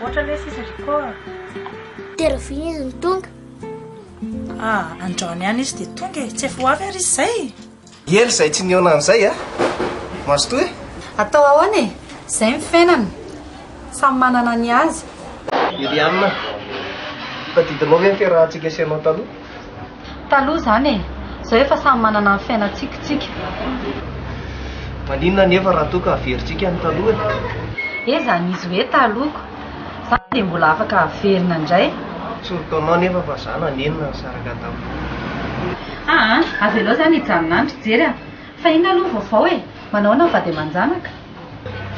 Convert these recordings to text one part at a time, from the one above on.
Ohatra ilay sisa rikoa. Teroviny izy ny tonga. Androany ihany izy dia tonga e. Tsy efa ho avy ary izy izay. Ely izay tsy niona amin'izay a. Mazotoa e? Atao ahoana e? Izay ny fiainana. Samy manana ny azy. Eliana, tadidinao ve ny fiarahantsika asianao taloha? Taloha izany e. Izao efa samy manana ny fiainantsika. Maninona nefa raha toa ka averintsika ny taloha e? Zany izy hoe talohako. Izany dia mbola afaka averina indray. Tsoritaonao nefa fa zana nenina ny saraka tamiko. Azo ianao izany hijanonandro jery a. Fa inona aloha vaovao e? Manao na vady aman-janaka?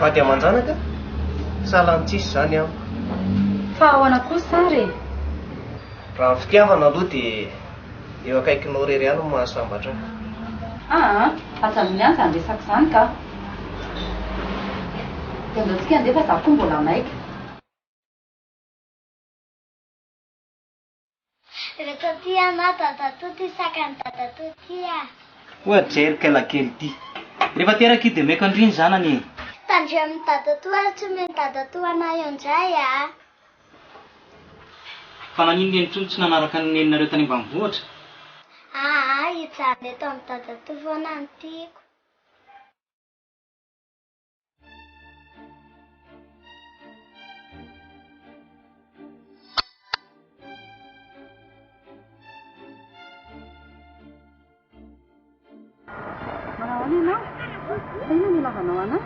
Vady aman-janaka? Sahala ny tsisy izany amiko. Fa ahoana kosa sary e? Raha ny fitiavana aloha dia eo akaikinao rery ihany no mahasambatra. Aza amin'ny ihany izany resaka izany ka. Dia andaontsika andefa izaho koa mbola maika. Rehefa ty anao dadatoa ty sakany dadatoa ty a. Oa jery kelakely ty. Rehefa teraka dia maika andriny zanany e. Tandre amin'ny dadatoa ary tsy meny dadatoa anay eo indray a. Fa nanino nenitsony tsy nanaraka ny neninareo tany ambanivohitra? Hijanona eto amin'ny dadatoa foana ny tiako. Marahoana ianao? Fa inona ny ilavanao ana?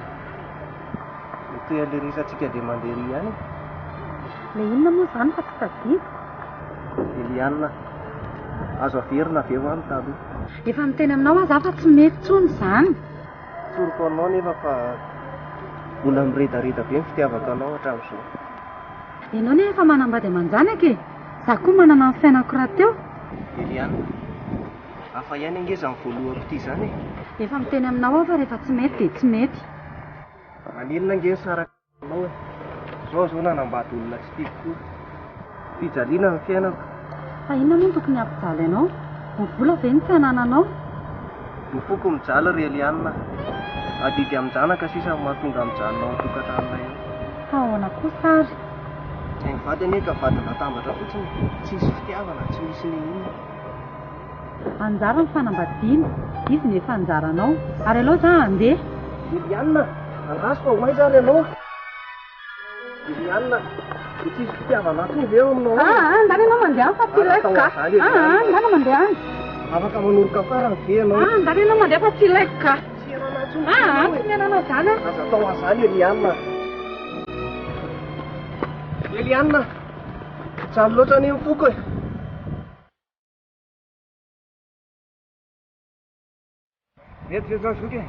Toy ilay resantsika dia mandeha ry ihany. Ilay inona moa izany fa tsy tadidiko? Eliana, azo averina avy eo amin'ny taloha. Efa miteny aminao aza fa tsy mety tsony izany. Tsoritaonao nefa fa mbola miredareda be ny fitiavaka anao hatramin'izao. Ianao nefa efa manambady aman-janaka e. Izaho koa manana ny fiainako rahateo. Eliana, hafa ihany angeza ny voalohako ity izany e. Efa miteny aminao aho fa rehefa tsy mety dia tsy mety. Maninona ange ny saraka anao e. Zao nanambady olona tsy tiako koa. Fijaliana ny fiainako. Fa inona moa ny tokony hampijaly anao? Ny vola ve ny tsy hanananao? Mifoko mijaly ry Eliana. Adidy amin'ny-janaka sisa mahatonga mijalinao ny tokantranonay eo. Fa ahoana koa sary? Ny vady anie ka vady natambatra fotsiny. Tsisy fitiavana, tsy misy inona. Anjara ny fanambadiana. Izy nefa anjaranao. Ary aleo za handeha. Eliana, andraso fa homaiza ary ianao. Eliana, tsisy fitiavana atsony ve eo aminao? Andany ianao mandeha fa tsy ilaiko ka. Andany mandeha any. Afaka manoroka farany ve ianao? Andany ianao mandeha fa tsy ilaiko ka. Tsy ianana atsony. Tsy miananao izany a. Aza tao azany Eliana. Eliana, jalo loatra ny mifoko e. Mety zao zoky e.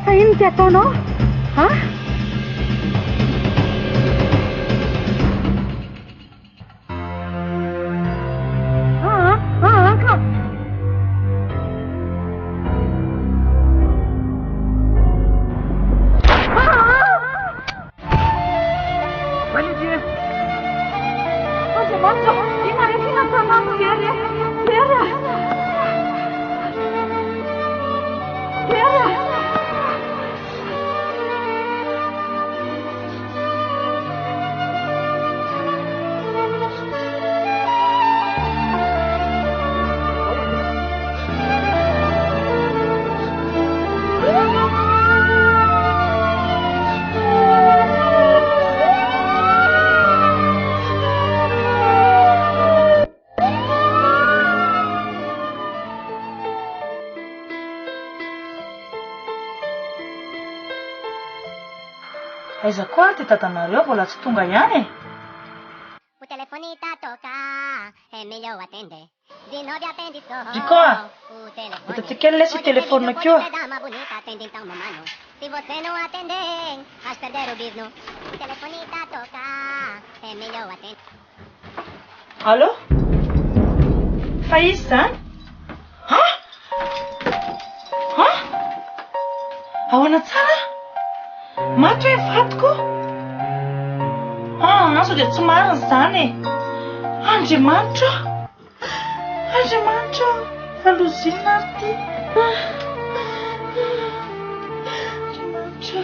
Fa ino ty ataonao? Aiza koa ty dadanareo mbola tsy tonga ihany e. O telefonista toca, é melhor atender. De 9 atende só. Ricoa, O telefone. eto ty kely lesy telefone keo. Você dá uma bonita, atende então, meu mano. Se você não atender, vai perder o business. O telefonista toca, é melhor atender. Alô? Fa izy zany? Ahoana tsara? Maty hoe vatiko? Sao dia tsy marina izany e. Andriamanitra! Andriamanitra! Valozina ary ty. Andriamanitra.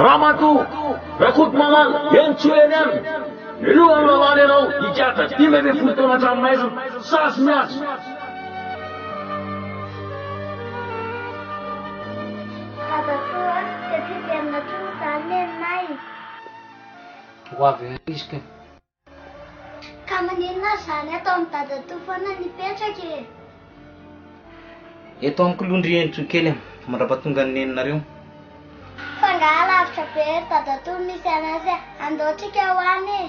Ramatu, rakut maman, yang cuenam. Lu ang lawan nau, ijata, di lebe puto na jam mais, sas mias. Tadatoa, त्यति बेर्न चाहिँ जाने नै Waverisca. ka maninona izany ato amin'ny dadatoa foana nipetraka e. Eto amiko londrientso kely mandrapatonga ny neninareo. Fa ngaha lavitra be ry dadatoa misy anazy andaotrika ho any e.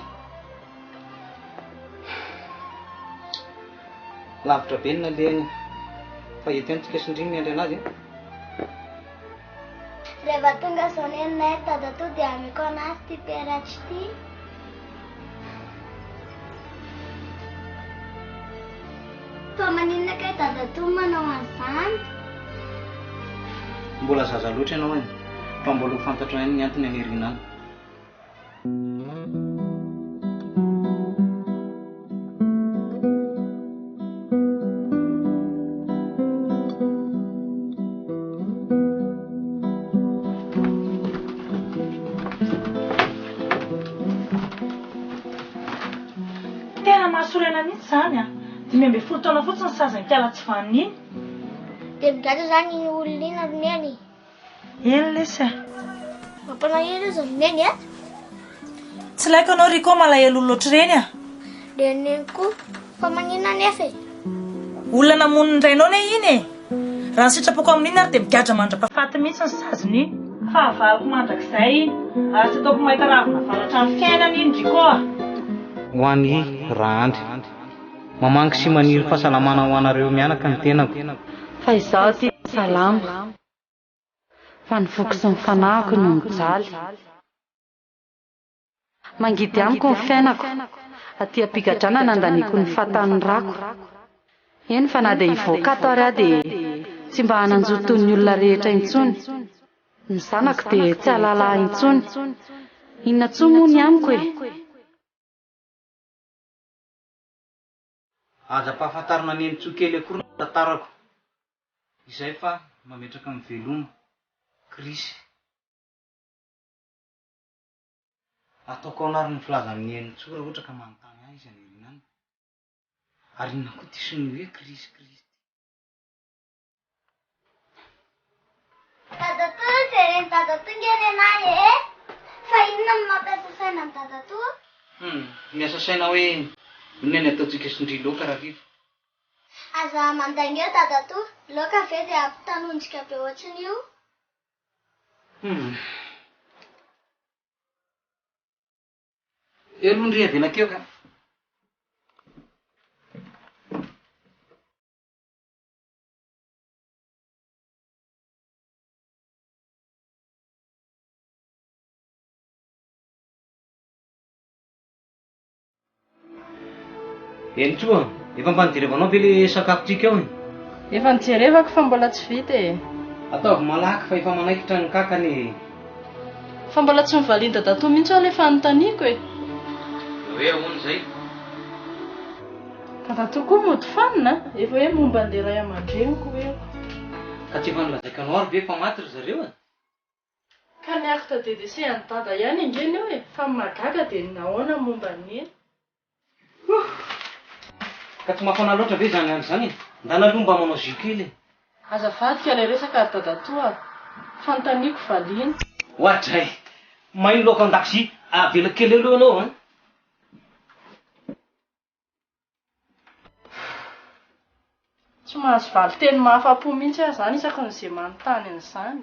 Lavitra be ny nalehany fa eto ihany tsika sindriny miandry anazy. Rehefa tonga izao neninay dadatoa dia amiko anazy ty peratra ity. Fa maninona kay dadatoa manao an'izany? Mbola zaza loatra ianao any, fa mbola ho fantatra ihany ny antony anirianany. Tena mahasorena mihitsy izany a. 5 taona fotsiny ny sazany Kiala tsy vaniny. Dia migadra izany iny olona iny ary neny. Eny lesa. Mampalahelo izy amin'ny neny a? Tsy laiko anao Riko malahelo loatra ireny a. Dia neny koa, fa maninona nefa e? Olona namoniny rainao ne iny e. Raha ny sitrapoko amin'iny ary dia migadra mandrapahafaty mihitsy ny saziny iny. Fa avaloko mandrakizay iny. Ary tsy ataoko mahita ravina valatra amin'ny fiainany iny Riko a. Ho an'ny rahandry. Mamangy sy maniry fahasalamana ho anareo mianaka ny tenako. Fa izaho ty salama. Fa ny voky sy ny fanahiko no mijaly. Mangidy amiko ny fiainako. Aty ampigadrana nandaniko ny fatan'ny rako. Eny fa na dia hivoaka ato ary aho dia tsy mba hananjoto ny olona rehetra intsony. Ny zanako dia tsy ahalala intsony. Inona tsoa moa ny amiko e? Aza-pahafantarana ny enitsokely akory ny tantarako. Izay fa mametraka amin'ny veloma. Krisy. Ataoko anariny filaza amin'ny enitso raha ohatra ka manontany ahy izy anerinany. Ary inona koa ty sy ny hoe Krisy Kristy. Dadatoa, jereny dadatoa ngeny anay e. Fa inona no mampiasa saina amin'ny dadatoa? Miasa saina hoe inona ny ataontsika sindry loaka raha rivo. Aza mandainy eo dadatoa, loaka ve dia ampitanonjika be ohatriny io? Eo aloha ndry avela keo ka. Enitsoa, efa mba nijerevanao ve le sakafontsika eo? Efa nijerevako fa mbola tsy vita e. Ataovy malaky fa efa manaikitra ny kakany. Fa mbola tsy mivaliana dadatoa mihitsy aho lefa anontaniako e. Hoe ahoana izay? Dadatoa koa mody fanina, efa hoe momba an'ilay ray aman-dreniko eo. Ka tsy efa nilazaikanao ary ve fa maty ry zareo a? Ka ny akta DDC any dada ihany ingeny eo e. Fa magaga dia nahoana momba an'iny. Ka tsy mafana loatra ve zany an'izany? Ndana mba manao jus kely. Azafady ka ilay resaka dadatoa. Fanontaniako valiana. Ohatray, maino laoka an-dakozia avela kely aloha anao a? Tsy mahazo valy teny mahafa-po mihitsy aho izany isaky n'izay manontany an'izany.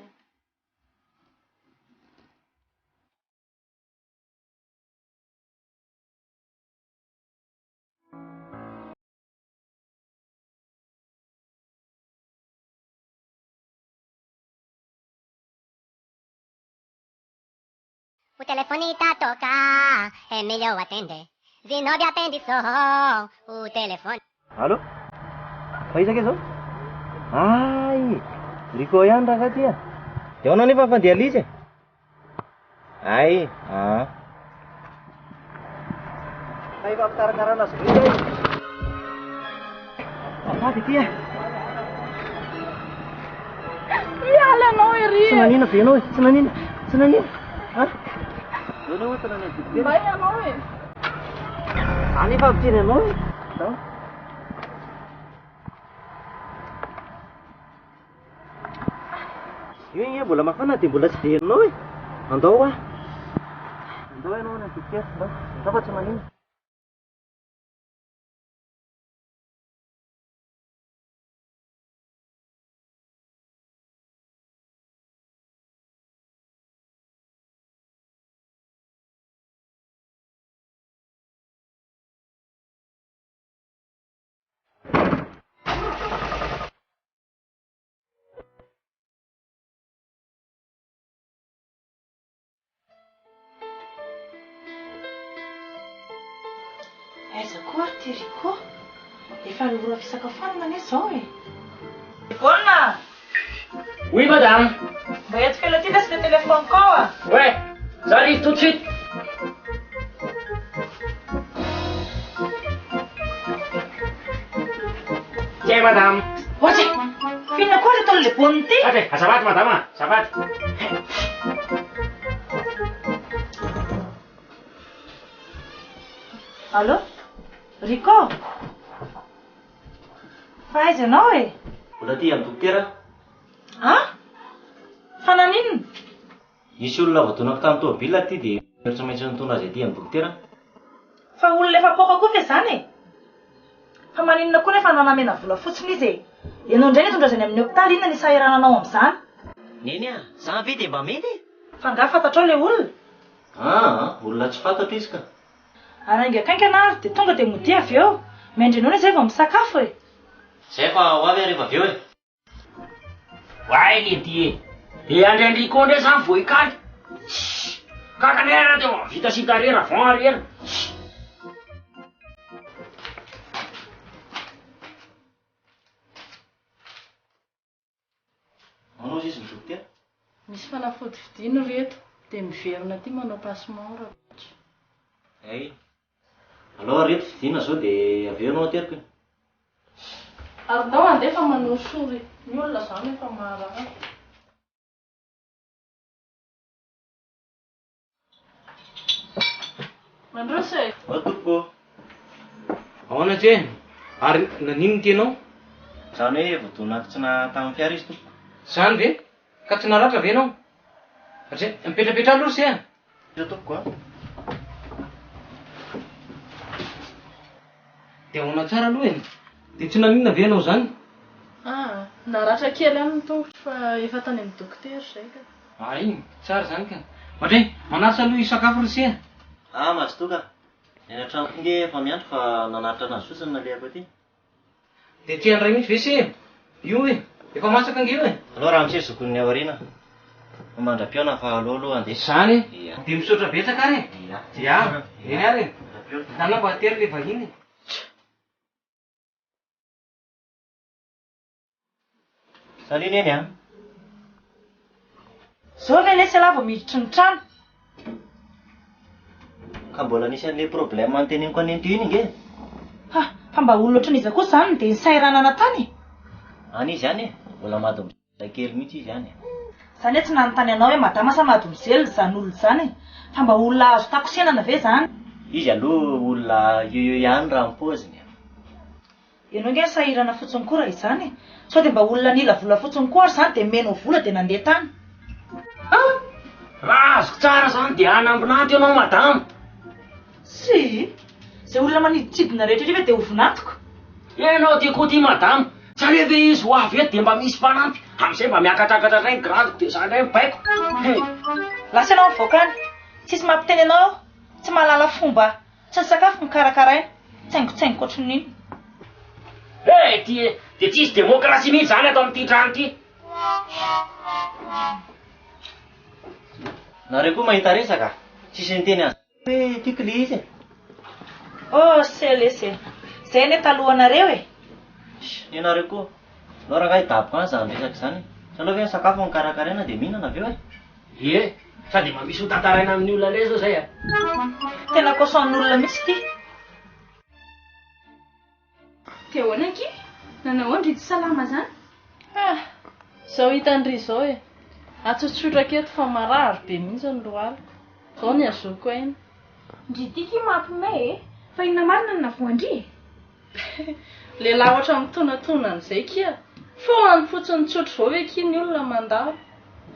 O telefone tá a tocar, é melhor atender. Zinobe atende só o telefone. Halo? Paisake zao? Ay, Rico ihany rahaty a. Yaona nefa fandeha lizy? Ay, Ay, papitarakarana azy voy ay. Afady ty a. Miala anao ery. Tsy nanina be anao e, tsy nanina. Tsy nanina. Ha? Eo anao tana ny dokotera. Mbay anao e. Any efa avy teny anao e. Zao. Io igny mbola mafana dia mbola tsy dia herinao e. Andao a. Andao ianao ny dokotera. Andao. Andao fa tsy manina. Aiza koa ty Rico? Efa lora fisakafoanana anie zao e. Bona! Oui, madame. Mba eto kely aty laisse le téléphone kao a. Ouais, j'arrive tout de suite. Tiens, madame. Ohatsy! Fihinana koa le ataony le bonne ty? Attends, azafady madame, azafady. Allô? Rico? Fa aiza ianao e? Mbola ty amin'ny dokotera. Ha? Fa naninona? Misy olona voadonako tamin'ny tômôbila ty dia tsy maintsy nitondra azy aty amin'ny dokotera. Fa olona efa poka koa ve zany e? Fa maninona koa nefa nanamena vola fotsiny izy e? Ianao indray nitondra azany amin'ny hôpitaly, inona ny sahirananao amin'izany? Neny a, za ve dia mba mety? Fa nga fantatrao le olona? Olona tsy fantatro izy ka. Arainga kankana ary dia tonga dia mody avy eo. Mendrinoana izay vao misakafo e. Zay fa ho avy rehefa avy eo e. Ouais, les dieux. Et André Condé s'en fout, quand. Kakanera de vita sitarera, vont arrière. Manao izy ny dokotera? Misy fanafody vidino reto dia miverina aty manao pasemora. Ay. Aloha reto fidina zao dia avy eo anao ateriko. Ary ndao andefa manao sory. Ny olona zany efa marary. Mandroso e. Tompoko. Ahoana tse? Ary naninona tyanao? Zany hoe voadonakitsina tamin'ny fiara izy tompoko. Zany ve? Ka tsy naratra ve ianao? Satria mipetrapetra aloha se a? Io tompoko a. Dia ahoana tsara aloha e. Dia tsy naninona ve ianao zany? Naratra kely aminy tongotra fa efa tany amin'ny dokotera izay ka. Ay, tsara zany ka. Mandray, manasa aloha isakafo ry se a? Mazy toka. Eny an-tranoko nge efa miandro fa nanaritra anazy fotsiny nalehako aty. Dia ty andray mihitsy ve se? Io e, efa masaka angeo e. Aloha raha misy zokon'ny aoriana. Mandra-piona fa aloha andeha. Zany e? Ia. Dia misaotra betsaka ary e? Ia. Ia, eny ary e. Dana mba atery le vahiny. Saliny eny a. Zao ve lesy alava miditry ny trano? Ka mbola nisy an'le problème anteneniko an'eny teo iny nge. Ha, fa mba olona ohatran'iza koa zany dia nisairanana tany. Any izy ihany e. Mbola madimbola kely mihitsy izy ihany e. Zany hoe tsy nanontany anao hoe madama sa madomizely zany olona zany e. Fa mba olona azo takosenana ve zany? Izy aloha olona io ihany raha ny paoziny. Ianao nge sahirana fotsiny koa raha izany e. Sao dia mba olona nila vola fotsiny koa ary zany dia menao vola dia nandeha tany. Raha azoko tsara zany dia anambonanty ianao madame. Si, izay olona maniditsidina rehetra ve dia ovonatiko. Ianao dia koa ty madame. Tsy aleve izy ho avy eto dia mba misy mpanampy. Amin'izay mba miakatrakatra regny grandiko dia zany regny baiko. Lasa ianao mivoakany. Tsisy mampiteny anao, tsy mahalala fomba, tsy ny sakafo mikarakaraina, tsaingotsaingo ohatran'iny. Dia tsisy démocratie mihitsy zany ato amin'ity trano ity. Nareo koa mahita resaka? Tsisy niteny azy hoe tiako le izy. Oh, selese. Zay ne talohanareo e. Ianareo koa. Nao rangahy daboka any zany resaka zany. Sanao hoe sakafo nikarakaraina dia mihinana avy eo e. Ie, sady mba misy ho tantaraina amin'ny olona le zao zay a. Tena kosan'olona mihitsy ty. Dia ahoana aky? Nanahoana tsy salama zany? Zao hitandry zao e. Atsotsotra keto fa marary be mihitsy ny lohaliko. Zao ny azoko aina. Ndritika mampimay e. Fa inona marina ny navoandry? Le lawatra mitonantonan'izay kia. Foana fotsiny tsotro vao hoe kia ny olona mandalo.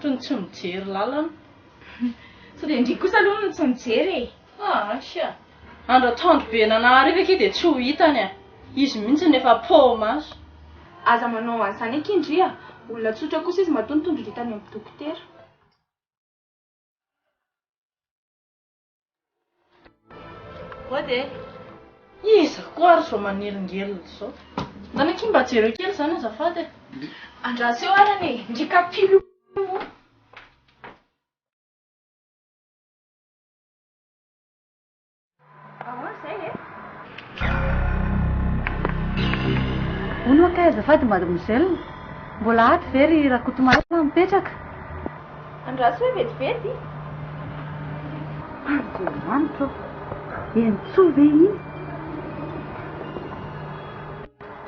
Tony tsy mijery lalana. Sao dia ndri kosa aloha no tsy mijery e. Sia. Andro atoandro be nanahariva aky dia tsy ho hitany a. Izy mihitsy nefa po maso. Aza manao an'izany aky indria. Olona tsotra kosa izy matonitondro hitany amin'ny dokotera. Wade. Iza koa ary zao manelingelina zao. Zany aky mba jereo kely zany azafady. Andraso eo arany e. Ndrika pilo. Ahoana izay e? Ono ka azafady mademoiselle. Mbola aty very rakotomala mipetraka. Andraso hoe vetivety? Andromanitro. Entso ve iny?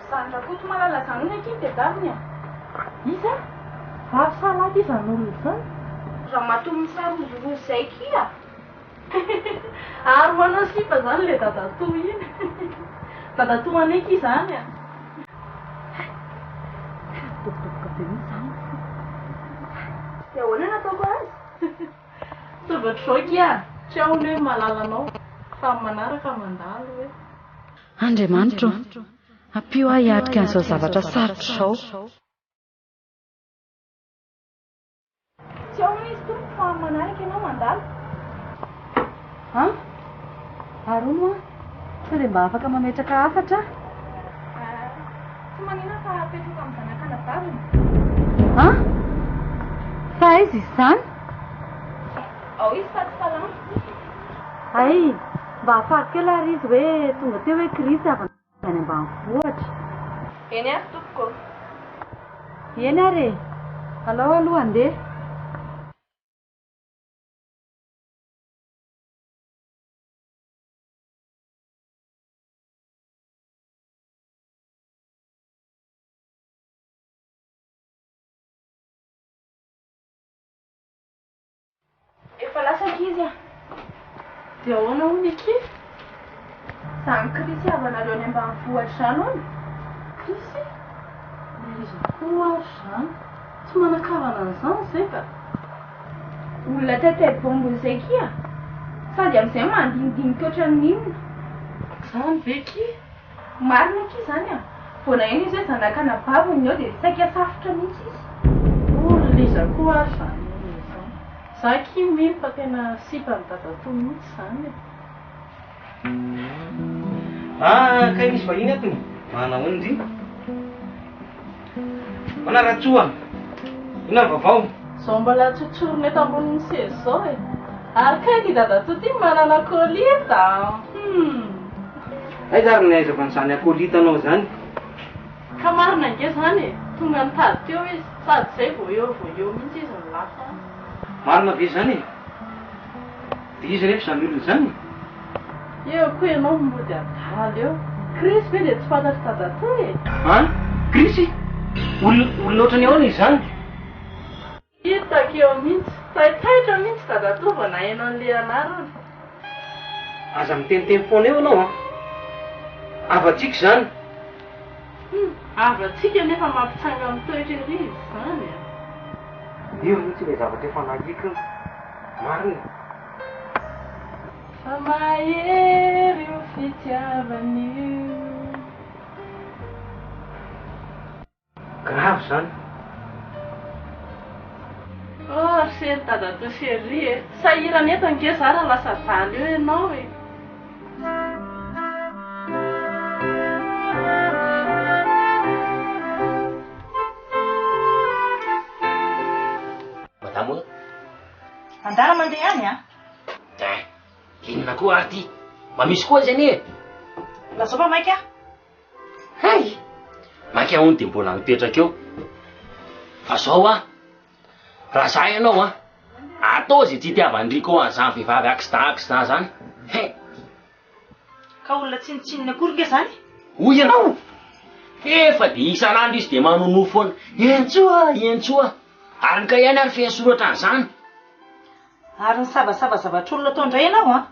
Zany rakoto malala zany hono aky dia daviny a. Iza? Vavy izany olona izany. Raha matomy sarozorozo izay kia. Ary manao slipa zany le dadatoa iny. Dadatoa aneky izany a. Tokotokoka be mihitsy zany. Dia ahoana nataoko azy? Tobatra zao kia. Tsy ahoana hoe malalanao. Fa manaraka mandalo hoe. Andriamanitro. Ampio ahy hiatrika an'izao zavatra sarotra izao. Tsy ahoana izy tompo fa manaraka ianao mandalo. Arono a. Sao dia mba afaka mametraka hafatra? Tsy manina fa apetraka amin'ny zanakana daviny. Fa izy izany? Ao izy fa tsy salama. Ay, mba afaky kely ary izy hoe tonga teo hoe krisy avy any ambanivohitra. Eny ary tompoko. Eny ary. Alao aloha andeha. Efa lasaka izy a. Dia ahoana hono aky? Zany krisy havanareo any ambanivohitra zany hono. Krisy? Izy koa ary zany. Tsy manakavana an'izany izay ka. Olona tete bombo izay kia. Sady amin'izay mandinidinika ohatran'ny inona. Zany ve ki? Marina aky zany a. Vao naheno izy hoe zanakana babiny eo dia saika safotra mihitsy izy. Olona iza koa ary zany. Zaky mino fa tena sipa ny dadatoa mihitsy zany. Kay misy vahiny ato ny. Manao ndry. Manaratsoa. Inona vaovao? Zao mbola tsotsorona eto ambonin'ny seza zao e. Ary kay ty dadatoa ty manana kolita. Ay zary naizako an'izany akolitanao zany. Ka marina nge zany e. Tonga nitady teo izy. Sady zay vao eo mihitsy izy ny lafa. Marina be zany e. Dia izy rehefa izany olona zany. Eo koa ianao mody adala eo. Krisy ve dia tsy fantatry dadatoa e. Krisy? Olona ohatrany ahoana izy zany? Hitako eo mihitsy. Taitaitra mihitsy dadatoa vao naheno an'le anarany. Aza miteniteny foana eo anao a. Avatsika zany. Avatsika nefa mampitsanga amin'ny toetra ery izy zany a. Io mihitsy ilay zavatra efa nahiko. Marina. Fa mahery io fitiavan'io. Grave zany. Sery dadatoa sery e. Sahirana eto ange zara lasa daly eo ianao e. Andara mandeha any a? Inona koa ary ty? Mba misy koa zany e. Lazava maika. Hay! Maika hony dia mbola mipetraka eo. Fa zao raha zaho ianao atao zay tsy itiavandriko ho an'izany vehivavy accident zany. He! Ka olona tsinitsinina akory nge zany? Hoy ianao! Efa dia isan'andro izy dia manono foana. Entsoa! Ary ny ka ihany ary fehasoratra an'izany. Ary ny sabasaba zavatr'olona atao indray ianao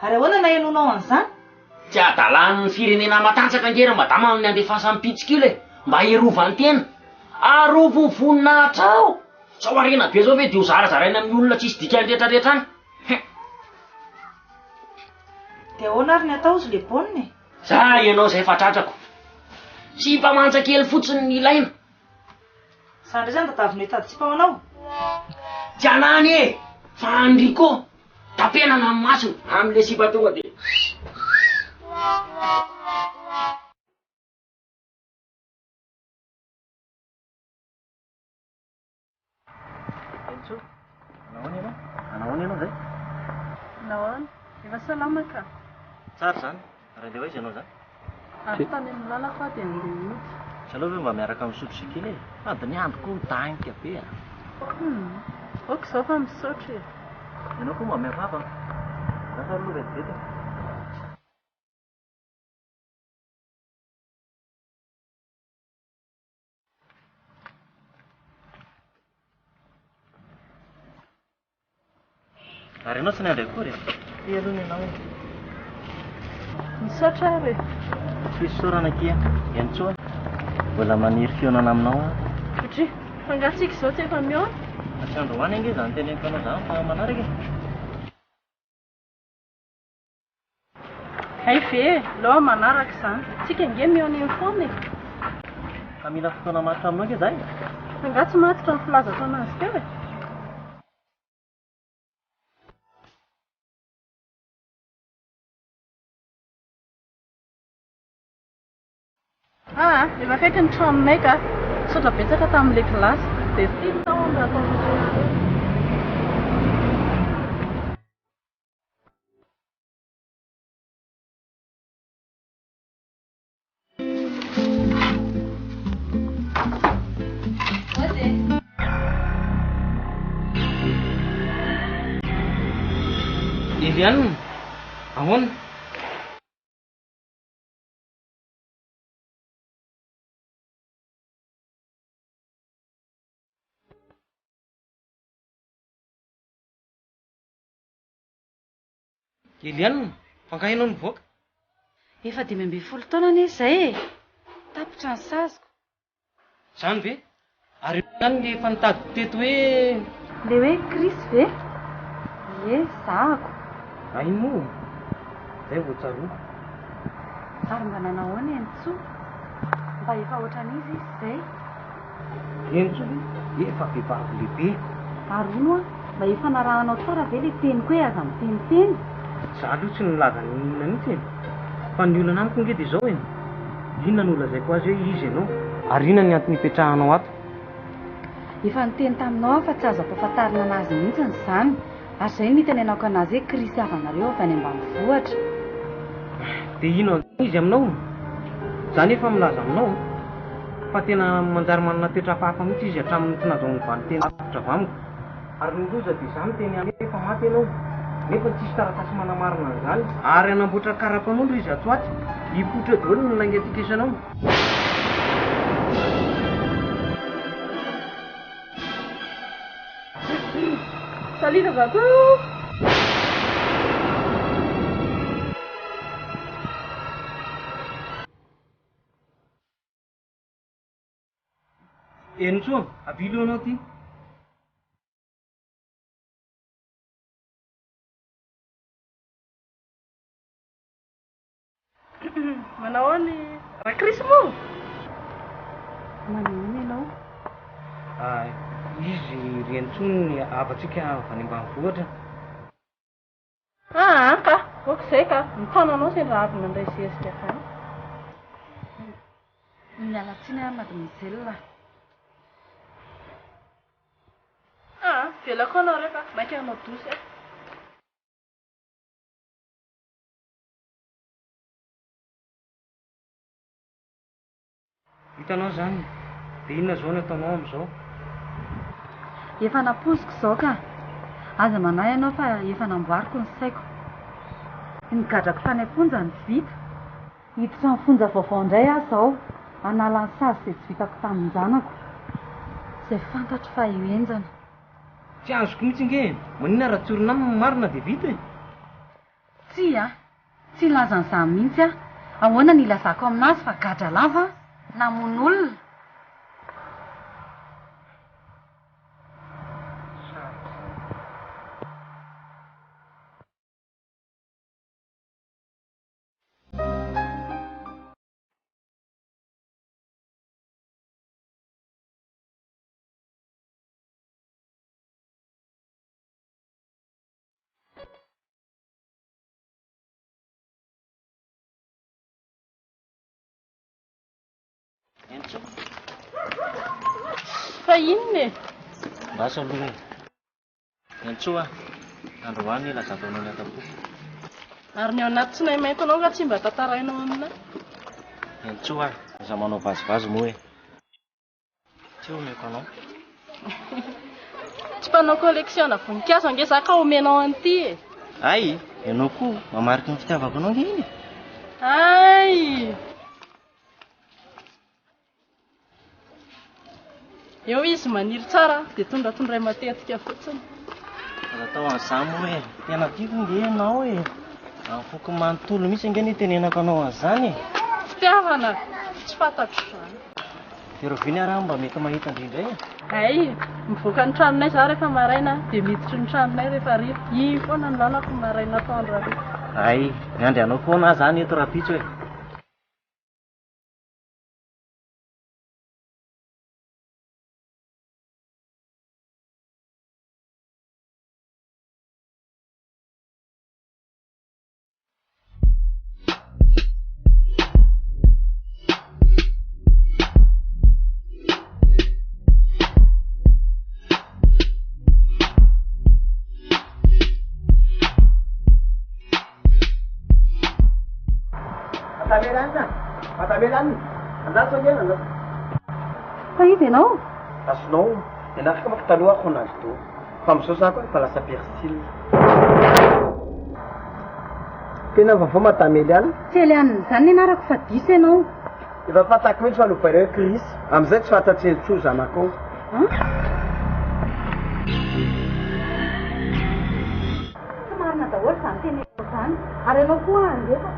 Ary ahoana na ianonao an'izany? Tsy adalan'ny firenena matanjaka angera mba da manome andefasa mipitsikilo mba hierovany tena. Arovo voninahitra ao. Sao arena be zao ve dia ho zarazaraina amin'ny olona tsisy dikany rehetrarehetra any. Dia ahoana ary ny atao izy le baolina? Za ianao izay efa tratrako. Tsy mpamansa kely fotsiny ny ilaina. Zany indray zany tadavina hitady tsy paonao. Tsy anany fa andriko tapenana amin'ny masony amin'ile sipa tonga dia. Enso, anahoana ianao? Anahoana ianao zay? Nahoana? Efa salama ka? Tsara zany, raha dia hoaiza ianao zany? Ary tany amin'ny lalako dia andeha hody. Tsy aleo ve mba miaraka misotro sikely e? Adiny andro koa midanika be Ok izao fa misotro e. Ianao koa mba miavava. Lasa aloha vetivety. Ary ianao tsy niandry akory e? Aloha ny ianao Misaotra ary e. Tsisy sorana kia, Entso mbola maniry fionana aminao Satria fangatsika izao tsy efa miona. Tsy andro hoany ange zany teneniko anao zany fa manaraka e. Hay ve, loha manaraka izany. Tsika nge miona eny foana e. Ka mila fotoana matotra aminao ange zay? Fangatsy matotra ny filaza taona azy teo e. Efa akaiky ny tranonay ka. Sotra betsaka tamin'ilay kilasy. Dia fito tao amin'ny ataon'ireo. Eliane, ahoana? Eliane, fankahinao nivoaka? Efa 12 taona anie izay e. Tapitra ny sazoko. Zany ve? Ary ihany le efa nitady teto hoe... Le hoe Chris ve? Ie, zahako. Aino moa? Zay vao tsaroa. Ary mba nanahoana Entso? Mba efa ohatran'izy izy izay. Entso efa vehivavy lehibe. Ary hono mba efa narahanao tsara ve le teniko hoe aza miteniteny? Za aloha tsy nilaza ny inona mihitsy e. Fa ny olana amiko nge dia izao e. Inona no lazaiko azy hoe izy ianao? Ary inona ny antony ipetrahanao ato? Efa niteny taminao fa tsy azo ampahafantarina anazy mihitsy izany. Ary izay nitenenako anazy hoe Chris havanareo avy any ambanivohitra. Dia ino izy aminao? Zany efa milaza aminao fa tena manjary manana toetra hafahafa mihitsy izy hatramin'ny tsy nahazoany valy tena lavitra avy amiko. Ary ny loza dia izany teny amin'ny efa maty ianao. Nefa tsisy taratasy manamarina an'izany. Ary anamboatra karapanondro izy ato aty. Hipotra daholo ny laingatika isanao. Salita zato. Entso, avilo anao ty. Manao ny Chris moa? Manino ianao? Izy Rentsony avatsika avy any ambanivohitra. Ka, ok izay ka. Mitananao izay raha avy nandray zezika izany. Miala tsiny ahy mademoiselle. Velako anao reka, maika anao dosy. Hitanao zany, dia inona izao no ataonao amin'izao? Efa naposiko izao ka. Aza manahy ianao fa efa namboariko ny saiko. Ny gadrako tany am-ponja ny vita. Hiditra ny fonja vaovao indray aho izao. Hanala ny sazy izay tsy vitako tamin'ny zanako. Izay fantatro fa hienjana. Tsy azoko mihitsy nge, maninona raha tsorina aminy marina dia vita e? Tsy a, tsy lazan'izany mihitsy a. Ahoana ny ilazako aminazy fa gadra lava namono olona. Fa inona e? Mbasa aloha e. Entsoa, androany lazataonao ny atapo. Ary ny ao anaty tsy nahy mainto anao ka tsy mba tantarainao amina. Entsoa, aza manao vazivazy moa e. Tsy omeko anao. Tsy mpanao collectionna voninkazo angesaka omenao an'ity e. Ay, ianao koa mamariky ny fitiavako anao nge iny. Ay! Eo izy maniry tsara dia tondratondray matetika fotsiny. Aza tao an'izany moa e. Tena tiako nge ianao e. Afoko manontolo mihitsy nge ny tenenako anao an'izany e. Fitiavana, tsy fantako izany. Pero viny araha mba mety mahita indrindray e. Ay, mivoaka ny tranonay za rehefa maraina dia miditry ny tranonay rehefa rivo. Iny foana ny lalako maraina tandra rivo. Ay, miandry anao foana zany eto rapitso e. Matamelany, andaso ange andaso. Fa izy ianao? Azonao, ianaraka maka taloha ako anazy to. Fa amin'izao za koa efa lasa persile. Tena vaovao Matameliany? Tsy Eliane izany ianarako fa diso ianao. Efa fantako mihitsy fa lobareo Chris. Amin'izay tsy fantatsy entso zanako. Tsy marina daholo izany teneniko izany. Ary ianao koa andefa.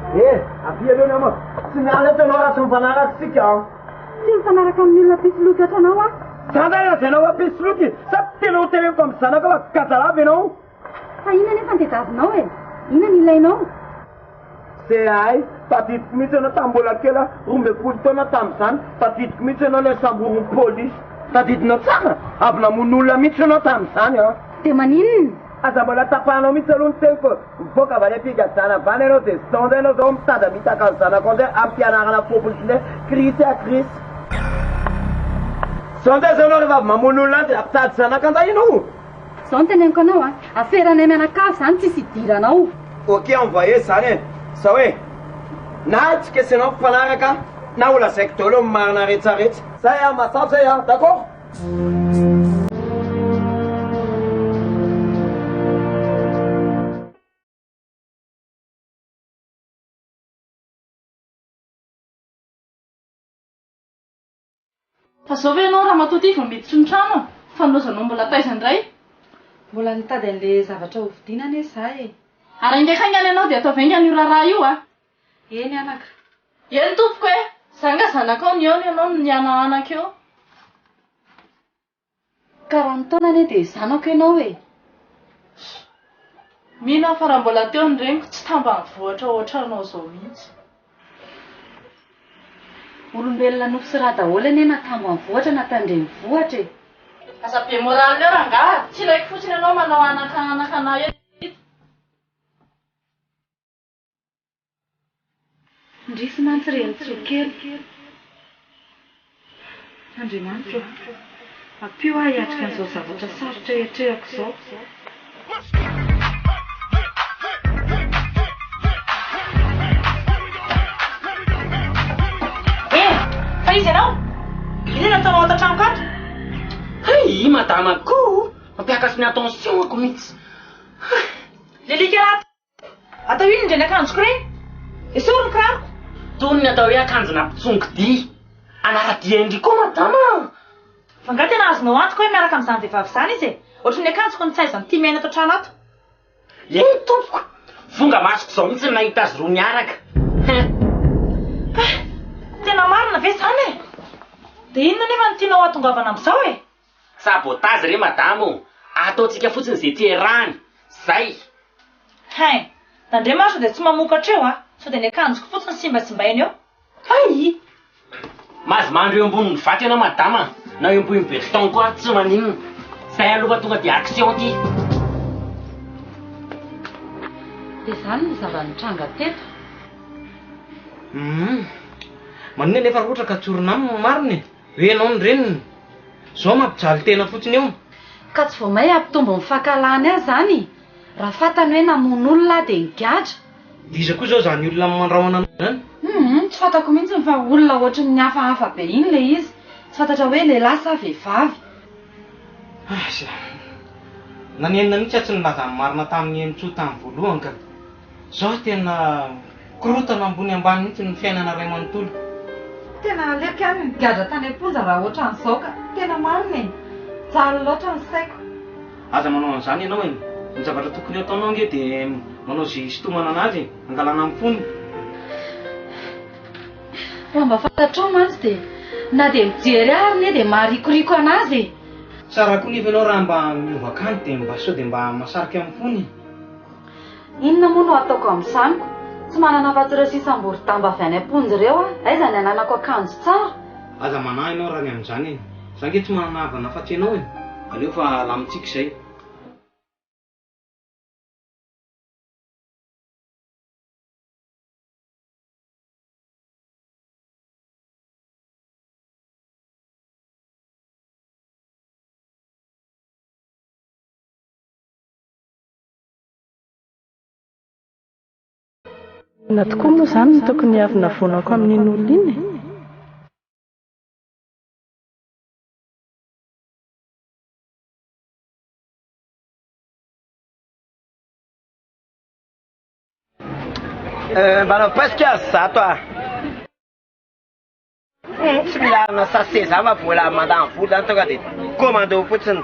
Aby aloha nama. Tsy miala eto ianao raha tsy mifanaraka sika. Tsy mifanaraka amin'ny olona pisoloky ohatranao a? Zandana zanao pisoloky. Sa tena ho teneniko amin'ny zanako fa kajalava ianao. Fa ina nefa andedavinao e? Ina ny ilainao? Zay ay, tadidiko mihitsy ianao tambola kely 12 taona tamin'izany. Tadidiko mihitsy ianao ilay samborin'ny polisy. Tadidinao tsara. Avy namono olona mihitsy ianao tamin'izany a. Dia maninona? Aza mbola tapahanao mihitsy aloha ny teny fa mivoaka avy any am-pigajana vany ianao dia zonda ianao zao mitada mitaka ny zanako an'izay ampianarana popolisy Krisy a Krisy. Zonda zao ianao rehefa avy mamono olona any dia ampitady zanaka an'izay ianao. Izao ny teneniko anao a, aferanay mianakavy izany tsisy hidiranao. Ok, envoyé zany e. Sao hoe, na tsy kesenao mpifanaraka na ho lazaiko daholo amin'ny marina rehetrarehetra. Zay a, masavy zay a, d'accord? Fa zao ve ianao raha matoty vao miditry ny trano? Fanolozanao mbola taiza indray? Mbola nitady an'ilay zavatra hovidinana e za e. Ary ingaika haingana ianao dia atao vaingana io raharaha io a? Eny anaka. Eny tompoko e, zanga zanakao ny eo ianao ny ananako eo. Ka raha nitaona ane dia zanako ianao e. Mino fa raha mbola teo ny reniko tsy tamba mivoatra ohatranao zao mihitsy. Olombelona nofo sy raha daholo ane natambo amin'ny vohatra natandre ny vohatra e. Asa be moraly eo rangahy, tsy ilaiko fotsiny ianao manao anakanahy eto. Ndrisy mantsy reny tsokely. Andriamanitra, ampio aho hiatrika an'izao zavatra sarotra etrehako izao. Fa izy ianao? nataonao ato an-tranoko ato? Hay, madama ko! Mampiakatry ny attention ako mihitsy. Lelika raha atao ino indray ny akanjoko reny? Esoriny ny kiraroko? Toy ny atao hoe akanjona mpitsongo-dia. Anara-dia indry koa madama. Fa nga tena azonao antoka hoe miaraka amin'izany vehivavy izany izy e. Ohatry ny akanjoko ny tsaizany tia miaina ato an-trano ato. Eny tompoko! Vonga masoko izao mihitsy ny nahita azy roa miaraka. Tena marina ve izany e? Dia inona nefa ny tianao hatongavana amin'izao e? Sabotazy re madamo. Ataontsika fotsiny izay tsy erahany. Zay. Hay, dandre maso dia tsy mamokatra eo a. Sao dia ny akanjoko fotsiny simbasimbaina eo. Hay! Mazimandro eo ambonin'ny vato ianao madama. Na eo ambony beton koa tsy maninona. Zay aloha tonga dia action ty. Dia izany ny zava-nitranga teto. Manone nefa rotra ka tsorona aminy mariny. Hoe ianao ny reniny. Zao mampijaly tena fotsiny eo. Ka tsy vao may ampitombo mifankalany azy zany. Raha fantany hoe namono olona dia nigadra. Diza koa zao zany olona mandrahona zany. Tsy fantako mihitsy fa olona ohatry ny hafahafa be iny le izy. Tsy fantatra hoe lehilahy sa vehivavy. Nanenina mihitsy tsy nilaza marina tamin'ny Entso tamin'ny voalohany ka. Zao tena korotana ambony ambany mihitsy ny fiainana ray manontolo. Tena aleka any nigadra tany am-ponja raha ohatran'izao ka tena marina e. Tsara loatra ny saiko. Aza manao an'izany ianao e. Ny zavatra tokony ataonao nge dia manao zay sitomana anazy, angalana amin'ny fony. Raha mba fantatrao mantsy dia na dia mijery ary ne dia maharikoriko anazy. Tsara koa nefa ianao raha mba miovakany dia mba sao dia mba mahasarika amin'ny fony. Inona moa no ataoko amin'izany? Tsy manana fahatsirasisam-bory damba avy any am-ponjy ireo a. Aiza ny ananako akanjo tsara? Aza manahy ianao raha ny amin'izany e. Za nge tsy manana havana afa-tsy ianao e. Aleo fa lamitsika izay. Na tokoa moa izany no tokony avy navonako amin'iny olona iny Mbanao presque azy zato a. Tsy milarina sase za ma vola mandany vola tonga dia commando fotsiny.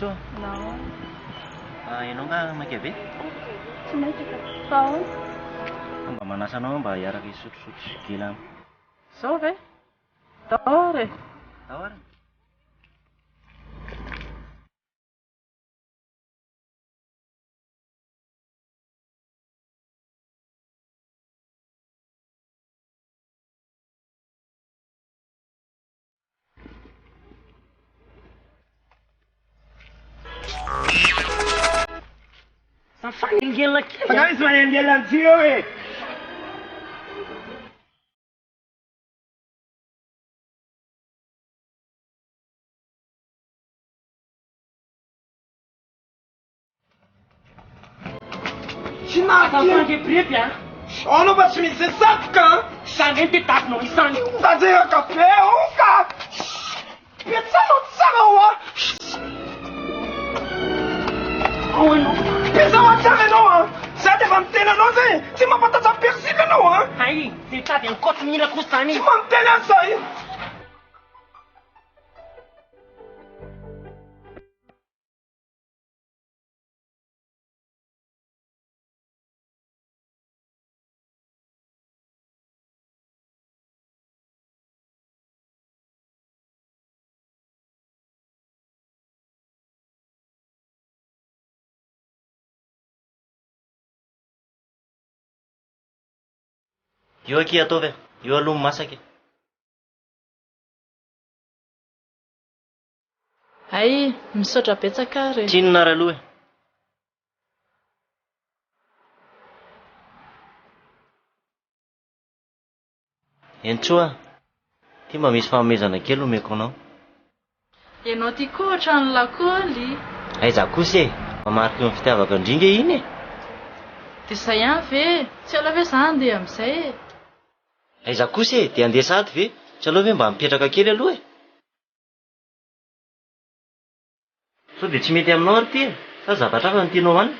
No. Ianao nga maika be? Tsy maintsy fa Mba manasa anao mba hiaraka hisotrosotro kely amiko. Zao ve? Daory. Daory. Fangelina kely. Fa misy manengelina antsika hoe. Fangebrepy a. Anao fa tsy misy satroka. Sangeny ty tafinao isany. Tajera kafe ka. Piatsano tsara hoa. Piatsano tsara ianao a. Za dia efa miteny anao zay. Tsy mampataja persil ianao a. Hay, ty tady ankoatra mila kosa zany. Tsy mamiteny an'izay. Io aky ataovy e. Io aloha masaka. Ay, misaotra betsaka re. Tsinona ray aloha e. Entsoa, ty mba misy fanomezana kely omeko anao. Ianao ty koa ohatrany lakoly. Aiza kosa e, mamarika eo amin'ny fitiavaka indringa iny e. Dia izay ihany ve? Tsy ela ve za andeha amin'izay e? Aiza kosa e, dia andeha sady ve? Tsy aleo ve mba mipetraka kely aloha e. Sao dia tsy mety aminao ary ty e, sa zavatra hafa no tianao any?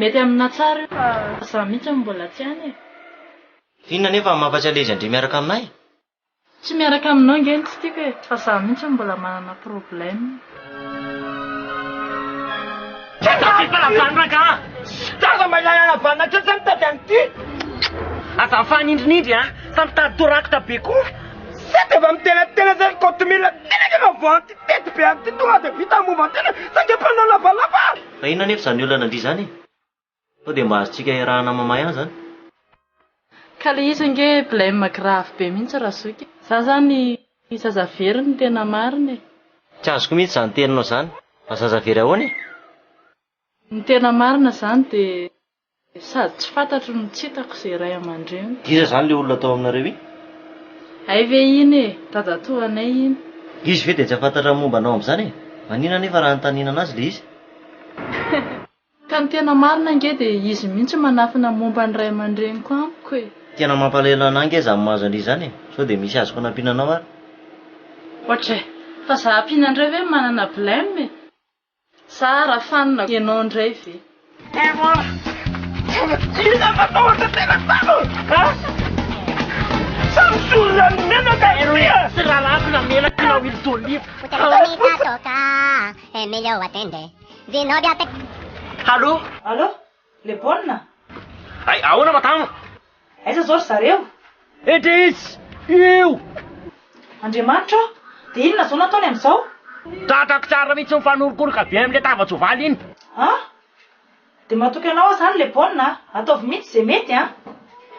Mety amina tsara io fa za mihitsy mbola tsy any e. Finona nefa mampatsialezy andre miaraka aminay? Tsy miaraka aminao nge tsy tiako e, fa za mihitsy mbola manana problème. Fanaka! Zaza mba ilay anavanana kely zany tady an'ity! Azafany indrinindry a, samy tady torakitra be koa. Sa dia efa mitelatela zay kotomila tena ke mavoanty tety be an'ity tonga dia vita momba tena sange-panao lavalava! Fa inona nefa zany olana andry zany e? Sao dia mba azontsika iarahana mamay any zany? Ka le izy nge blème grave be mihitsy raha soky. Za zany zazavery ny tena marina e. Tsy azoko mihitsy zany teninao zany. Fa zazavery ahoana e? Ny tena marina zany dia sady tsy fantatro ny tsy hitako izay ray aman-dreny. Iza zany le olona tao aminareo iny? Ay ve iny e, dadatoanay iny. Izy ve dia tsy afantatra momba anao amin'izany e? Manina nefa raha notanina anazy le izy? Ka ny tena marina nge dia izy mihitsy manafina momba ny ray aman-dreniko amiko e. Tena mampalahelo anay nge za mahazo an'izy zany e. Sao dia misy azoko anampinanao ary? Ohatray, fa za ampianandray ve manana blème e? Za raha fanina ianao indray ve? Ina fatao asa tena tano! Samy sorany menaka iria! Tsy rahalaky na menaka na huile d'olive. O telefonista toca, é melhor atender. De 9 até... Allô? Allô? Le Bonne? Ay, ahoana matamo? Aiza zao ry zareo? Edris! Io! Andriamanitra? Dia inona zao nataony amin'izao? Tratrako tsara mihitsy mifanorokoroka be amin'ilay tava-tsoavaly iny. Dia matoky anao zany le Bonne? Ataovy mihitsy izay mety a?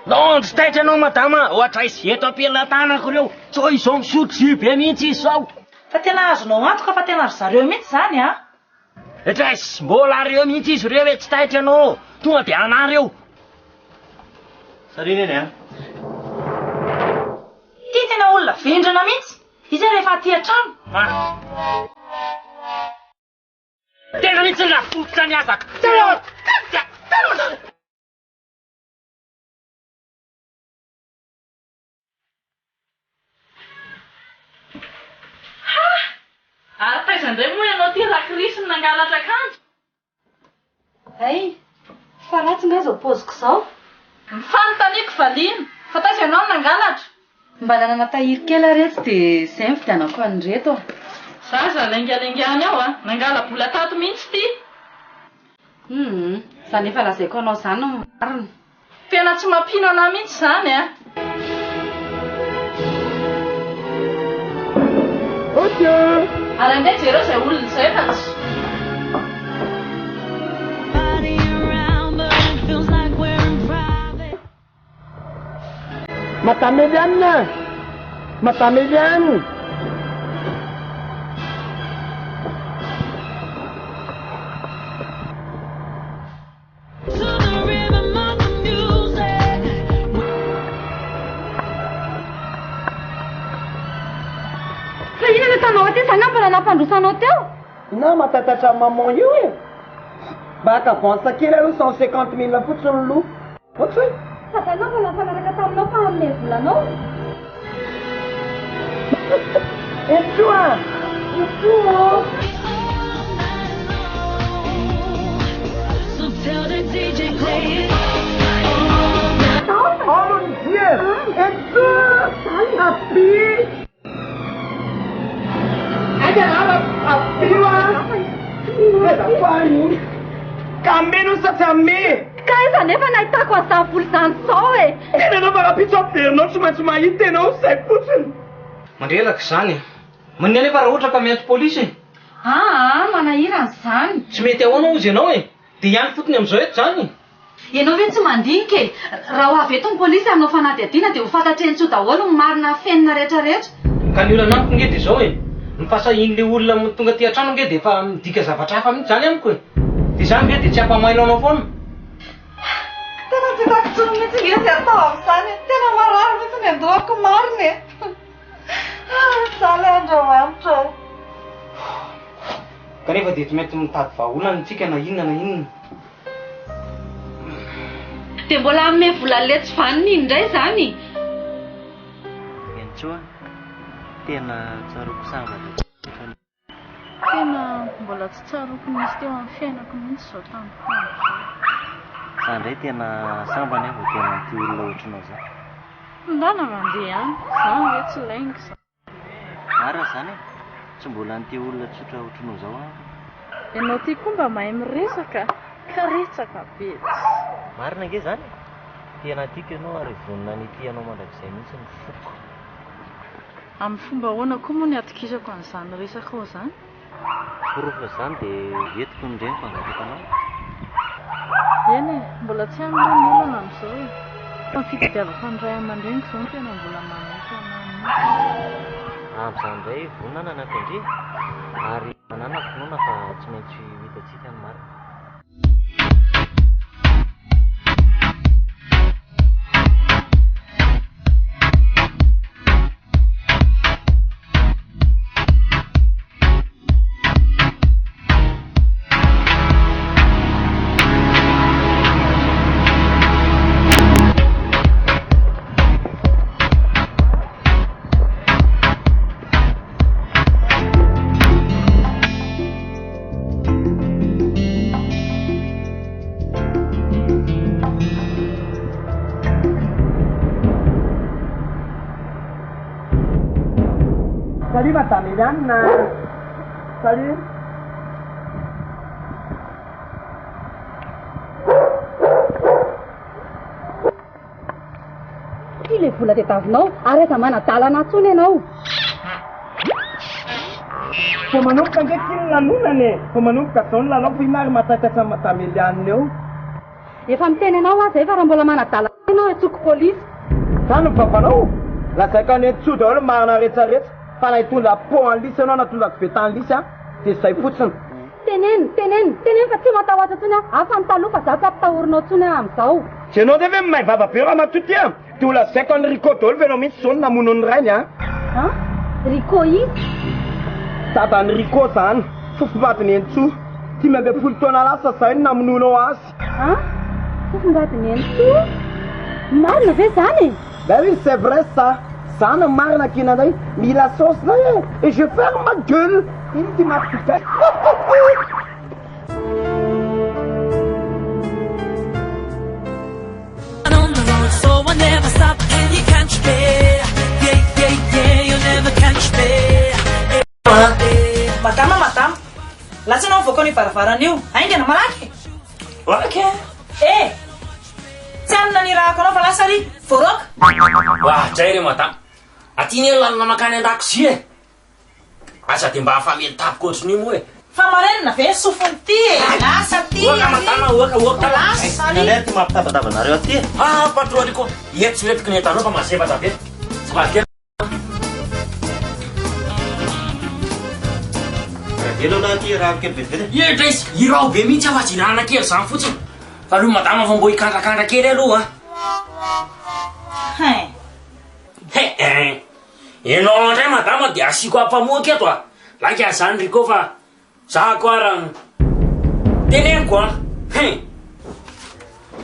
Non, tsy taitra anao madama, ohatra izy eto ampilatanako ireo. Sao izao misotro jus be mihitsy izy sao. Fa tena azonao antoka fa tena ry zareo mihitsy zany a? Edris, mbola reo mihitsy izy ireo e, tsy taitra anao. Tonga dia anareo. Sarina eny a? Ty tena olona vendrana mihitsy. Izy rehefa aty an-trano. Tena mihitsy ny rafototra ny azaka. Ary taizandray moa ianao ty lakrisy ny nangalatra akanjo. Ay, fa ratsy nga izao poziko izao. Mifanontaniako valiana, fa taiza ianao no nangalatra. Mba nanana tahiry kely aretsy dia izay ny fidianako an'ireto. Za zalengalengany ao a, nangala bola tato mihitsy ty. Za nefa lazaiko anao zany no marina. Tena tsy mampino anahy mihitsy zany a. Ary andeha jereo izay olona izay fa tsy. Matameliane! Matameliane! Fa ina no tanao aty zany mbola nampandrosanao teo? Na matatatra maman io e! Baka avance kely aloha 150 000 fotsiny lo. Ohatry hoe? Fa tanao mbola mifanaraka taminao fa amin'ilay volanao. Etsoa! Etsoa! Oh mon Dieu! Etsoa! Api! Kambeno sa tsy ame! Ka iza nefa nahitako azavolo zany zao e! Tena anao marapitso averinao tsy maintsy mahita ianao izay fotsiny! Mandrelaka zany. Manina nefa raha ohatra ka miantso polisy. Manahirana zany. Tsy mety ahoana ozy ianao e. Dia ihany fotony amin'izao eto zany. Ianao ve tsy mandinika e? Raha ho avy eto ny polisy aminao fanadihadiana dia ho fantatreny tsoa daholo ny marina fenina rehetrarehetra. Ka ny olana amiko nge dia izao e. Ny fasahin'le olona tonga ty an-trano nge dia efa midika zavatra hafa mihitsy zany amiko e. Dia izany nge dia tsy ampamailo anao foana. Tena tsy hitako tsony mihitsy nge sy atao amin'izany. Tena marary mihitsy ny andohako marina e. Saly Andriamanitra. Kanefa dia tsy maintsy mitady vahaolana tsika na inona na inona. Dia mbola ame vola letsy vaniny indray zany. Entsoa, tena tsaroko sambatra. Tena mbola tsy tsaroko nisy teo amin'ny fiainako mihitsy izao tamiko. Za indray tena sambany aho tena ty olona ohatranao zao. Ndana mandeha any, zany hoe tsy laingo za. Mara zany e, tsy mbola n'ty olona tsotra ohatranao zao aho. Ianao ty koa mba mahay miresaka, karetsaka be. Marina nge zany, tena tiako ianao ary vonina n'ity anao mandrakizay mihitsy ny foko. Amin'ny fomba ahoana koa moa ny atokisako an'izany resaka ao zany? Porofa zany dia entiko ny reny fangataka anao. Eny e, mbola tsy amin'ireny olana amin'izao e. Fa ny fitadiavako an'iray aman-dreniko izao no tena mbola manaiky anao. Amin'izany indray vonana nampindry ary manana finoana fa tsy maintsy hitantsika ny marina. Salut madame Eliane. Salut. Ile vola tadiavinao ary aza manadalana tsony ianao. Fa manomboka nge kiny lanonany e. Fa manomboka zao ny lalao fa inary matatatra madame Eliane eo. Efa miteny anao aza fa raha mbola manadalana ianao etsoko polisy. Zany babanao. Lazaiko any entso daholo marina rehetrarehetra. Fa na hitondra po en lisy anao na tondra koveta en lisy dia zay fotsiny. Teneny fa tsy matahoatra tsony aho. Afa ny taloha fa za tsy ampitahorinao tsony aho amin'izao. Tsy anao dia ve mahay baba be raha matoty a. Dia ola zaiko any Rico daholo venao mihitsy zao ny namono ny rainy a. Rico izy? Dadany Rico zany. Fofombadiny entso. 5 taona lasa zay no namononao azy. Fofombadiny entso? Marina ve zany? Ben oui, c'est vrai ça. Ça ne marre qui n'a pas mis la sauce là et je ferme ma gueule. Il dit ma petite. So I never stop and you can't spare. Yeah, you never catch me. Madam. Lascia non foconi farfarana io. Ainda na malaky. Malaky? Tsy anona ny raha anao fa lasa ry foroka. Wah, zay re madam. Aty ny lalana makany an-dakozia e. Asa dia mba hafamely tapiko ohatran'io moa e. Fa marenina ve sofony ty e. Lasa ty. Oaka madama, oaka. Lasa ry. Nalety mampitavatavanareo aty. Patroly ko. Eto tsy letiko ny entanao fa masevatra be. Tsy makely. Elo na ty raha kely vetivety. Etra izy, irao be mihitsy afa jirana kely zany fotsiny. Fa aloha madama fa mbo hikandrakandra kely aloha. Ianao indray madama dia asiko ampamoaka eto a. Laika zany Rico fa za koa raha teneniko a.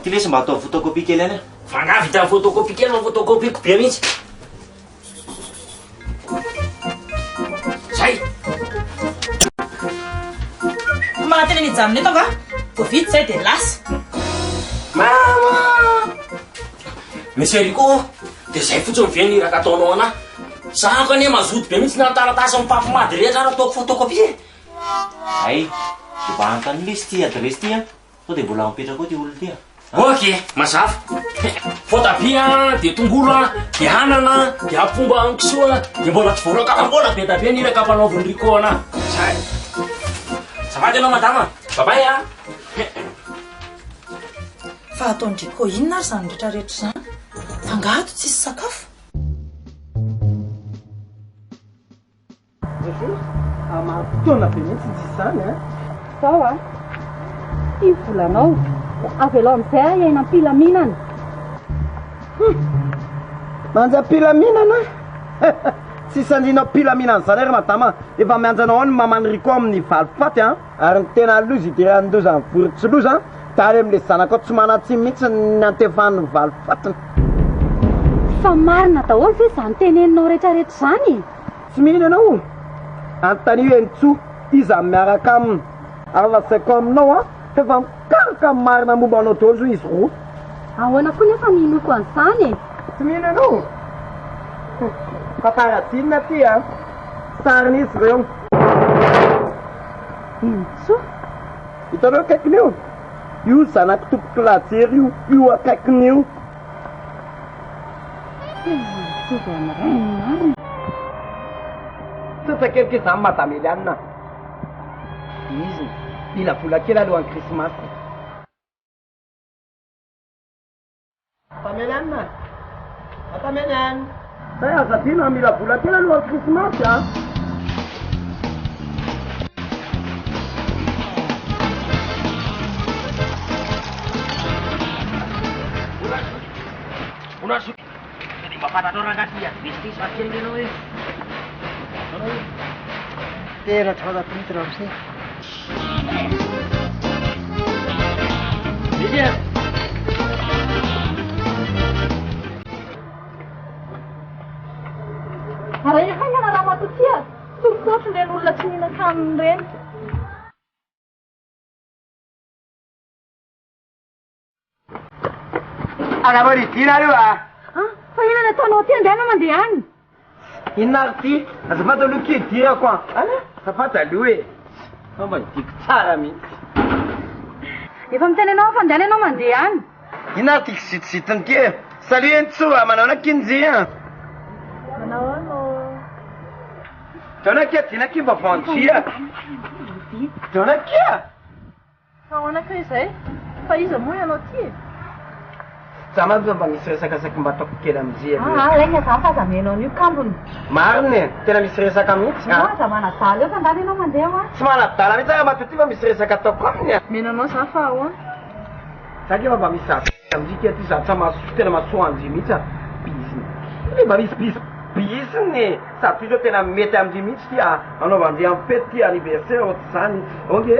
Ty lesy mba atao photocopie kely any. Fa nga vita photocopie kely ma photocopie-ko be mihitsy. Zay. Manateny ny janony eto nga. Vao vita zay dia lasa. Mama! Monsieur Rico, dia zay fotsiny viany iraka ataonao anahy. Za ko anie mazoto be mihitsy nataratasy amin'ny papimady rehetra raha ataoko photocopie. Ay, dia mba antany lesy ty adresy ty a. Sao dia mbola mipetraka koa ty olona ty a. Ok, mazava. Voatabia, dia tongolo, dia anana, dia apomba ankisoa, dia mbola tsy voaraka fa mbola be tabia niraka mpanaoviny Rico anahy. Zay. Safady anao madama. Bye-bye a. Fa ataony Diko inona ary zany rehetrarehetra zany? Fangato tsisy sakafo. Amafotoana be mihitsy tsy izany a. Sao a? Ty volanao avy aloha amin'izay iaina am-pilaminana. Manjam-pilaminana? Tsy sandrinao pilaminana zany ary madama, efa mianjanao ao ny mamany Riko amin'ny valifaty a, ary ny tena loza idiran'ndoza ny vory loza daly amin'le zanaka tsy manatsy mihitsy ny antefan'ny valifatiny. Fa marina daholo ve zany teneninao rehetrarehetra zany? Tsy mihina ianao, anontania Entso iza miaraka aminy, ary lazaiko aminao a, efa mikaroka amin'ny marina momba anao daholo zo izy roa. Ahoana koa nefa ninoko an'izany? Tsy mihina ianao. Paparazina ty a, sarin'izy ireo. Entso? Hitanao akaikiny io? Io zanako tompoko lajery io akaikiny io. Entso zay amin'ray marina. Tsotrakelika izany madame Eliane. Izy mila vola kely alohan'ny Krismasy. Madame Eliane. Madame Eliane. Zay azadina mila vola kely alohan'ny Krismasy a. Unasu. Jadi bapak tak orang kasihan. Bisnis akhir ni loh. Tera thoda पनि तरफ से Vidia. Araya kaya na ramat usia. Surut dan ulat sini na kamren. Aga bari tira io ah. Fa ina na tono ti andana mandian. Inarti, azafata luki tira kwa. Ala, azafata lui. Mama dik tsara mihitsy. Efa mitenenao fa andehananao mandeha any. Inarti kisititany ty. Salut Entso, manao na kinji. Manao ano? Dona kia tina ki vavantia. Dona kia. Ahoana ka izay? Fa iza moa ianao ty? Zama mba misy resaka saky mba ataoko kely am'zay. Laika zany fa zamenao an'io kambony. Marina, tena misy resaka mihitsy. Za manadala eo fa andala ianao mandeha ho Tsy manadala mihitsy aga matoty fa misy resaka ataoko aminy. Menanao za fa ahoana? Saky efa mba misy amzika ty za tsa maso tena masoandry mihitsy biziny. Mba misy biziny. Sady ty zao tena mety amindry mihitsy ty anaovan'dry amin'ny fety ty anniversaire ohatsy zany. Onge?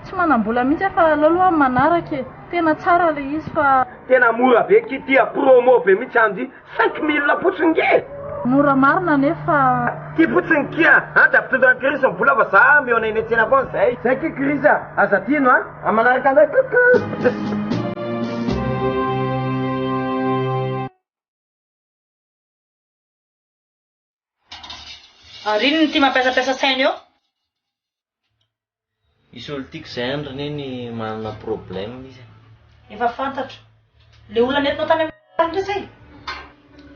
Tsy manam-bola mihitsy fa aloha manaraka e. Tena tsara le izy fa tena mora be kity promo be mihitsy andry 5000 fotsiny ge. Mora marina nefa ty fotsiny kia da pitondra Krisa vola fa za miona eny antsena foana zay. Zay ke Krisa, aza tino amanaraka anay kaka. Rinona ty mampiasapiasa saina eo? Isy olo tiako zay andro neny manana problème izy. Efa fantatra. Le olona nentinao tany amin'ny zay?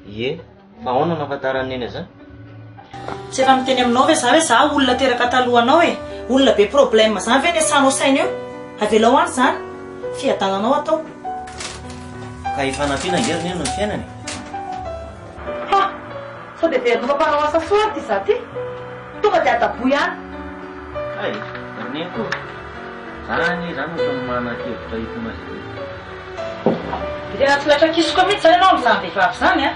Ie, fa ahoana nahafantarany neny zany? Tsy efa miteny aminao ve za hoe za olona teraka talohanao e. Olona be problème zany ve nesanao saina eo? Avelao any zany? Fiadalanao atao. Ka hifanampiana ngery neny ny fiainany. Ha! Sao dia very mampanao asa soa ty za ty. Tonga dia adaboy any. Ay, neny koa. Zany ohatrany manakevitra hitona azy. Tena tsy latra kisoko mihitsy zany ianao amin'izany vehivavy zany a.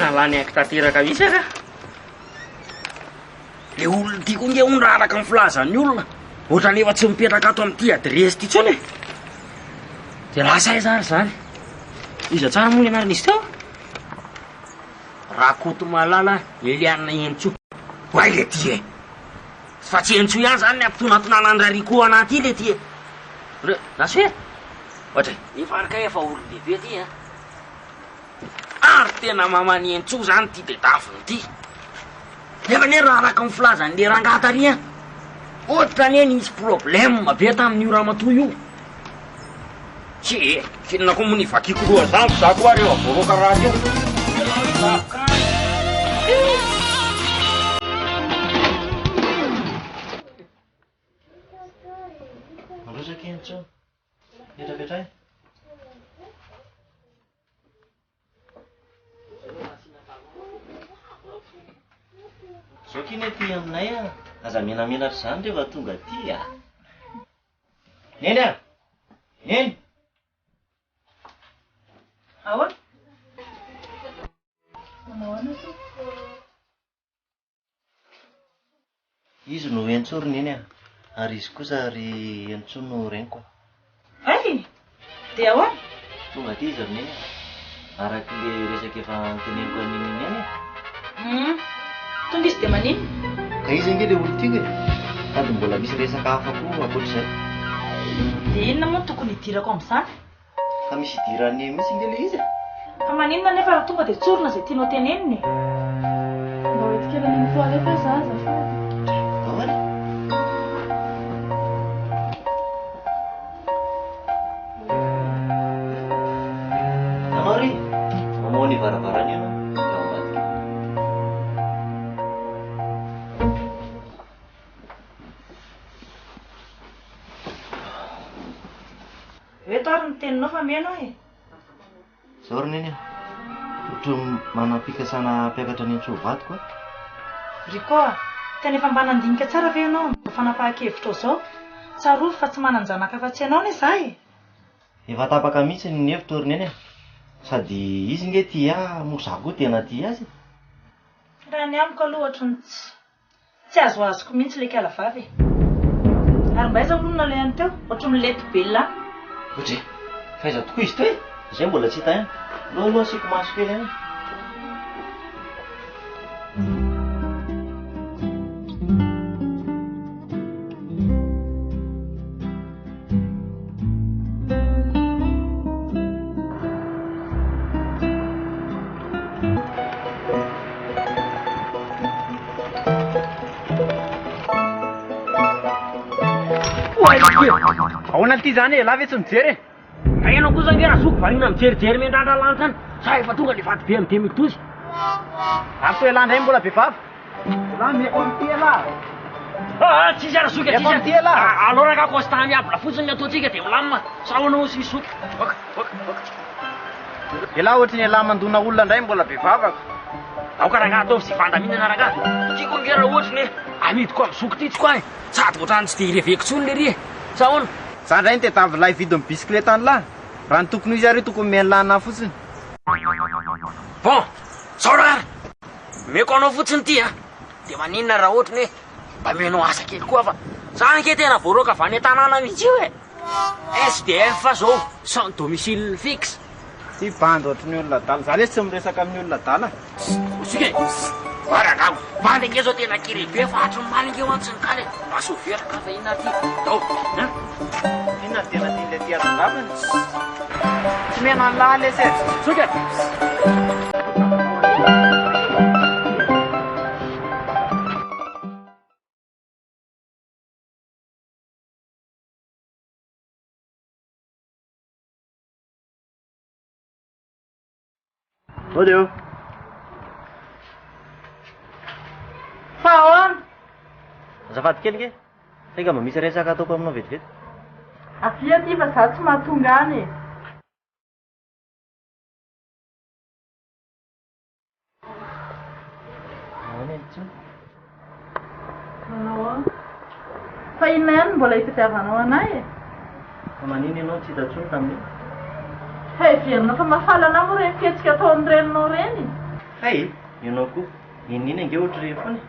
Nalany aiko tateraka misy ka. Le olona ty koa nge ondraraka amin'ny filazan'ny olona. Ohatrany efa tsy mipetraka ato amin'ity adresy ty tsony e. dia lasa izary zany iza tsara moa le anaran'izy teo rakoto malala lilianina entso hoay le ty e fa tsy entso ihany zany ny ampitonantonana ny rarikoa anaty le ty e naso e ohatra nifarika efa olo lehibe ty a ary tena mamany entso zany ty de daviny ty nefa ne raha araka mifilazan'le rangatary a ohatra ny e nisy problème be tamin'io ramatoa io tsy fihinana koa moa ny vakiko roa zany za koa reo avoroaka raha teo Rosaky entso petrapetrahy zao kiny ty aminay a aza menamenatra zany rehefa tonga ty a neny a neny ahoana izy no entsory neny a ary izy kosa ry entso no reniko ay de ahoana tonga ty izy ry neny a araky le resaky efa anteneniko aniny neny tonga izy de manino ka izy ange le olo tiky sady mbola misy resaka hafa koa akoatr'izay de inona moa tokony hidirako am'izany ka misy idirany misy nge le izy fa maninona nefa raha tonga de tsorona zay tianao teneniny mba hoetikelaniny toaleta za azafady ahoana anao ry mamoa ny varavarany ianao de ao ambadika eto ary ny teninao fa menao e zao ry neny a ohatra manam-pikasana mpiakatra ny entso vadiko a rikoa tena efa mba nandinika tsara ve ianao mba fanapahan-kevitra ao zao tsarovy fa tsy manan-janaka fa tsy ianao ne za e efa tapaka mihitsy ny hevitra ry neny a sady izy nge ty a mo za koa tena ty azy raha ny amiko aloha ohatra ny tsy azoazoko mihitsy le kalavavy e ary mba iza olonona le any teo ohatra milety bella otre fa iza tokoa izy to e zay mbola tsy hita ihany loaloha asiko maso kely any ahoana ty zany e lava tsy mijery fa ianao kosa nge raha soko vanina mijerijery mendrandra lantsany sa efa tonga le vaty be am'de mitozy ako ela ndray mbola vehivavy la meko am'ty ela tsisy ara soky efa am'ty ela alao raka costa miabla fotsiny ny ataotsika de milamina sa hoanao sy soky ela ohatry ny ela mandona olona ndray mbola vehivavy ako aoka raha atao sy vandaminana raha tiako nge raha ohatry ny amidiko amy soky ty tsikoa e sady ohatrany tsy de ireveko tsony le ry e sa hoana za ndray ny tetavy lahy vidy amy bisikileta any lahy raha ny tokony izy ary tokony mialana fotsiny bon sao raha meko anao fotsiny ty a de maninona raha ohatry ny hoe mba menao asa kely koa fa za nke tena voaroaka avy any an-tanàna mihitsy io e SDF fa zao sans domicile fixe ty bandy ohatry ny olona dala za le tsy miresaka amin'ny olona dala osika varangako bandy nke zao tena kely be fa hatry malinge ho antsy ny kale masoveraka fa inona ty dao inona tena tyle ty azandavany tsy mena ny lahy le se soka Odeo. fa ahoana Azafady kely nge saika mba misy resaka ataoko aminao vetivety avia ty fa za tsy mahatonga any e manao a fa inona ihany mbola hitadiavanao anay e fa manino ianao tsy hita tsony tamin'io hevianao fa mafalana mo reny fihetsika ataon'ny reninao reny hay ianao koa inina inge ohatry foany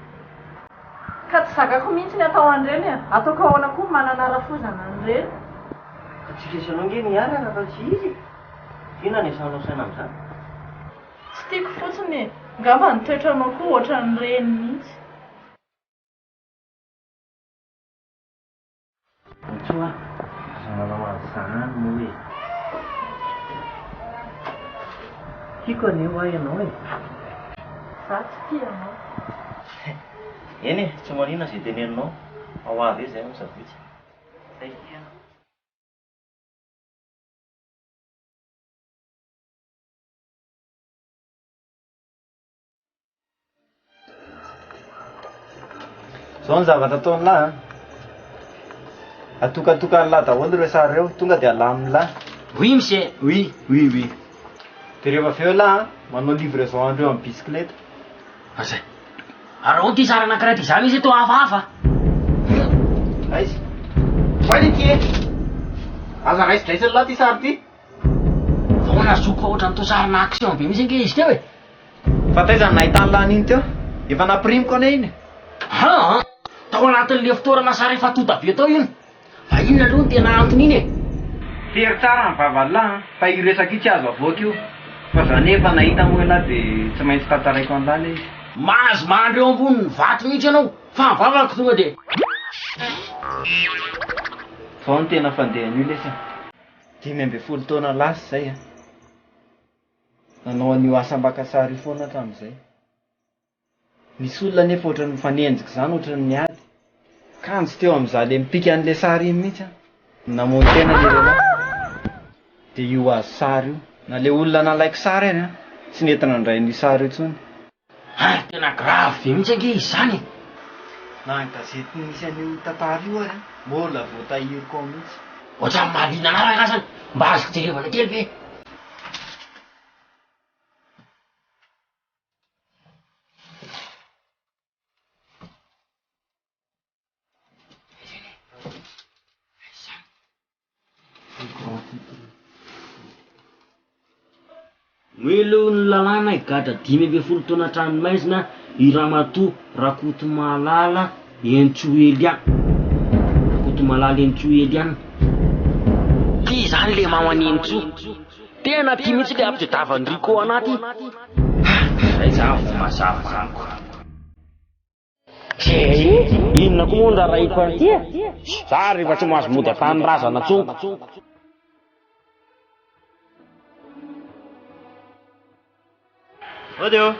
ka tsy zakako mihitsy ny atao an'ireny e ataoko ahoana koa manana rafozana an'ireny Sikaisanao nge niaraka fa tsy izy. Ina ny asanao saina amin'izany? Tsy tiako fotsiny ngamba ny toetranao koa ohatran'ny reny mihitsy. Antsoa, zananao azany mo hoe. Tiako anio ahy ianao e. Za tsy tia anao. Eny e, tsy marina izay teneninao. Ao avy e zay amin'ny sabotsy. Zay tiana. Zao ny zavatra ataony lahy. Atokatokany lahy daholo ireo sary ireo, tonga dia alamin'ny lahy. Oui monsieur. Oui. Dia rehefa avy eo lahy, manao livraison andreo amin'ny bisikileta. Azay. Arao ty sary anankiray ty zany izy to hafahafa. Aizy. Vai ty e. Aza raisin-draisiny lahy ty sary ty. Foana zoko ohatran'ny to sarina action be mihitsy ange izy teo e. Fa taiza nahitany lahy an'iny teo. Efa naprimiko ane iny. Ha! Tao anatin'le fitoerana sary efa tota be tao iny. Fa inona aloha ny tena antony iny e? Tery tsara ny vavalahy, fa io resaka io tsy azo avoaka io. Fa zany efa nahita moa lahy dia tsy maintsy tantaraiko an-dala izy. Mahazo mandreo ambony ny vato mihitsy ianao. Fa mivavaka tonga dia. Zao ny tena fandehan'io lesy. 5 taona lasa zay a. Nanao an'io asam-baka sary io foana hatramin'izay. Misy olona nefa ohatran'ny fanenjika zany ohatran'ny niady. Kanjy teo amin'izaho le mipika an'le sary iny mihitsy a. Namoy tena le lehilahy. Dia io azo sary io. Na le olona nalaiko sary any a. Tsy nentina indray ny sary io intsony. Ha, tena grave be mihitsy ange izy zany. Na ny gazety misy an'io tantara io ary mbola voatahiriko ao mihitsy. Ohatran'ny mahaliana anaraka azany. Mba azoko jerevana kely be. Melo ny lalàna higadra 5 taona tranomaizina i Ramatoa Rakotomalala Entsoeliana. Rakotomalala Entsoeliana. Ty zany le mamany Entso. Tena tia mihitsy le ampididavany Riko anaty. Zay za vao mazava amiko. Inona koa moa ny rarahiko an'ity e? Za rehefa tsy mahazo mody atany razana tsonko. Odeo.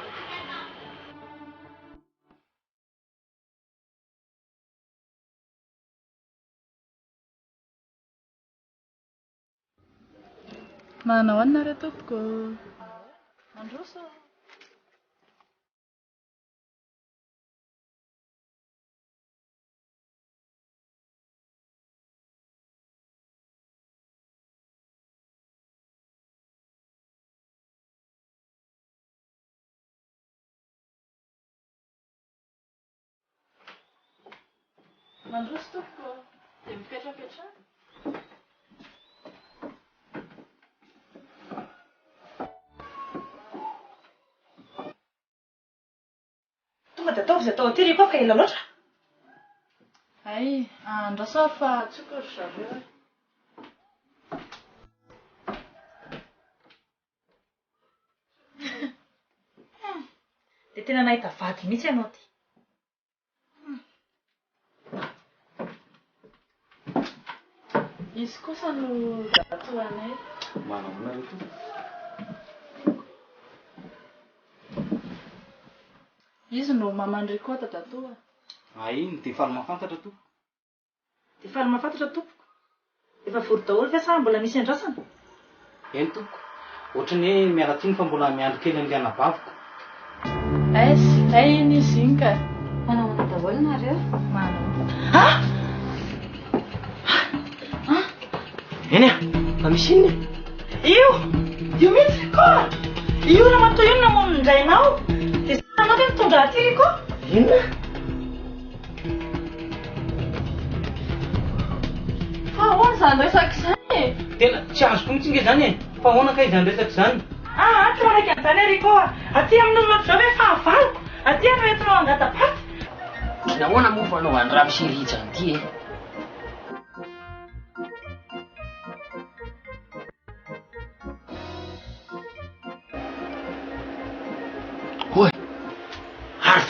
Manao anona re tompoko. Mandroso. Mandroso tompoko. Dia mipetrapetra. Tonga dia ataovy izay atao aty Riko ka ela loatra. Ay, andraso fa tsoko ry zareo. Dia tena nahita vady mihitsy ianao ty. Izy kosa no datoanay. Manamona ry to. Izy no mamandry koa datoa. Iny dia faly mahafantatra to. Dia faly mahafantatra tompoko. Efa vory daholo fa sa mbola misy andrasana? Eny tompoko. Ohatrany hoe miala tsiny fa mbola miandro kely amin'ny anabaviko. Ay iny izy iny ka. Manao daholo nareo? Ha? Eny a, fa misy inona? Io mihitsy Riko. Io Ramatoa io namono indrainao. Dia sanao dia mitondra aty Riko. Inona? Fa ahoana izany resaka izany? Tena tsy azoko mihitsy nge zany e. Fa ahoana ka izany resaka izany? Tsy manaiky an'izany Riko. Aty amin'ny olona zao hoe fahavaloko. Aty ano entinao angatapaty. Nahoana moa fanaovany raha misy ritsany ity e?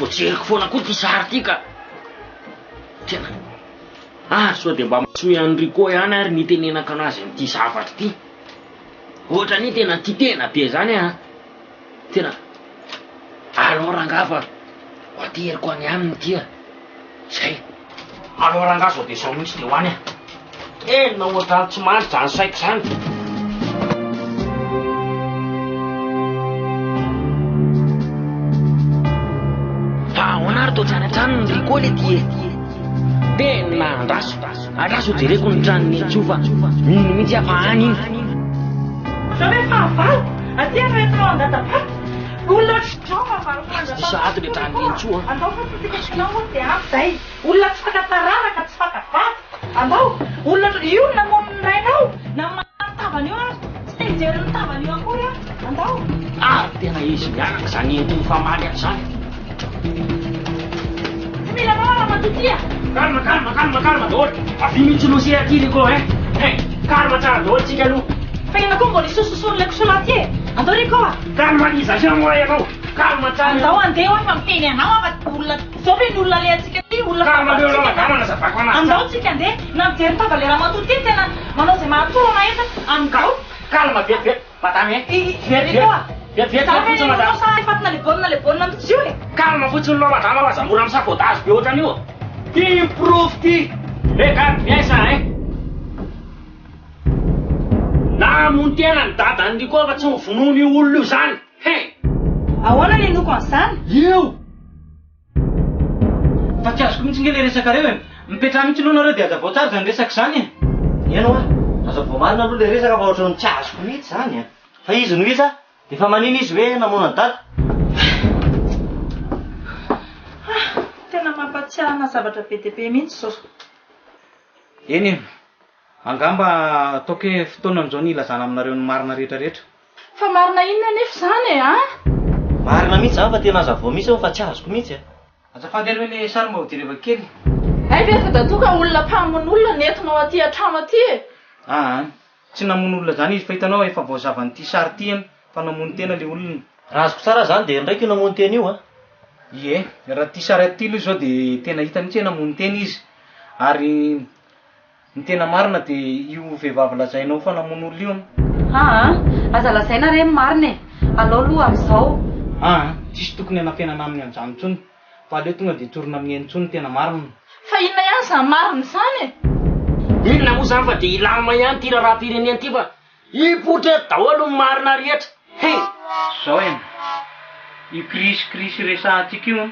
vao jeriko foana koa ty sary ty ka tena sao dia mba mahasoa ihany Rico ihany ary nitenenako anazy amin'ity zavatra ty ohatra ny tena ty tena be zany tena alao rangafa ho ateriko any aminy tya zay alao rangaha zao dia zao mihitsy dia hoany tena ohatrany tsy mandry zany saiko zany ahoana ary tao tranatrano ny Rico le ty tena andraso jereko ny tranony tsofa mino mihitsy afa any iny zao hoe fahavalo aty any rehetra andatapaty olona sady le tranony tsoa andao fa tsikatsinao moa dia ampy zay olona tsy fakatararaka tsy fakavaty andao olona io namoniny rainao na matavany io ary tsy te hijery ny tavany io akory andao tena izy miaraka zany entiny famaly azy zany tsy mila raha matotia calma daholo avy mihitsy losy aty Rico calma tsara daholo tsika aloha fa ina koa mbola isososony le kosolaty andao Rico calma izasia moa ianao calma tsara andao andeha ho afa miteny anao afa olona zao ve ny olona le atsika ty olona andao tsika andeha na mijery ny tava le raha matoty ty tena manao zay mahatoro na eta andao calma vetivety madame Rico fatina le bonina mitsy io calma fotsiny lo madama fa zamora amin'ny sabotage be ohatrany io ty proof ty calme miaisa namony tena ny dadany Rico fa tsy mivonono io olona io zany ahoana le noko an'izany io fa tsy azoko mihitsy nge le resaka reo mipetraha mihitsy aloha nareo dia aza vao tsara zany resaka zany eno aza vao marina aloha le resaka fa ohatrany tsy azoko mihitsy zany fa izy no iza dia fa manino izy hoe namonany dada tena mampatsiahana zavatra be dia be mihitsy zao eny angamba ataoko hoe fotoana amin'izao ny ilazana aminareo ny marina rehetrarehetra fa marina inona nefa zany marina mihitsy zany fa tena aza vao misy fa tsy azoko mihitsy azafady ary hoe le sary mba hodireva kely ay vetka da toka olona mpamony olona nentinao aty atrano aty tsy namono olona zany izy fa hitanao efa voazavanyity sary ty fa namono tena le olona raha azoko tsara zany dia ndraiky io namono tena io ie raha ty sary aty aloha zao dia tena hita mihitsy hoe namono tena izy ary ny tena marina dia io vehivavy lazainao fa namono olona io aza lazaina re marina alao aloha amin'izao tsisy tokony hanampianana aminy an'izany intsony fa aleo tonga dia tsorona amin'ny enitsony tena marina fa inona ihany zany marina zany inona moa zany fa dia ilama ihany ty raha-pirenena ty fa ipotre daholo ny marina rehetra zao io krisy resahantsika io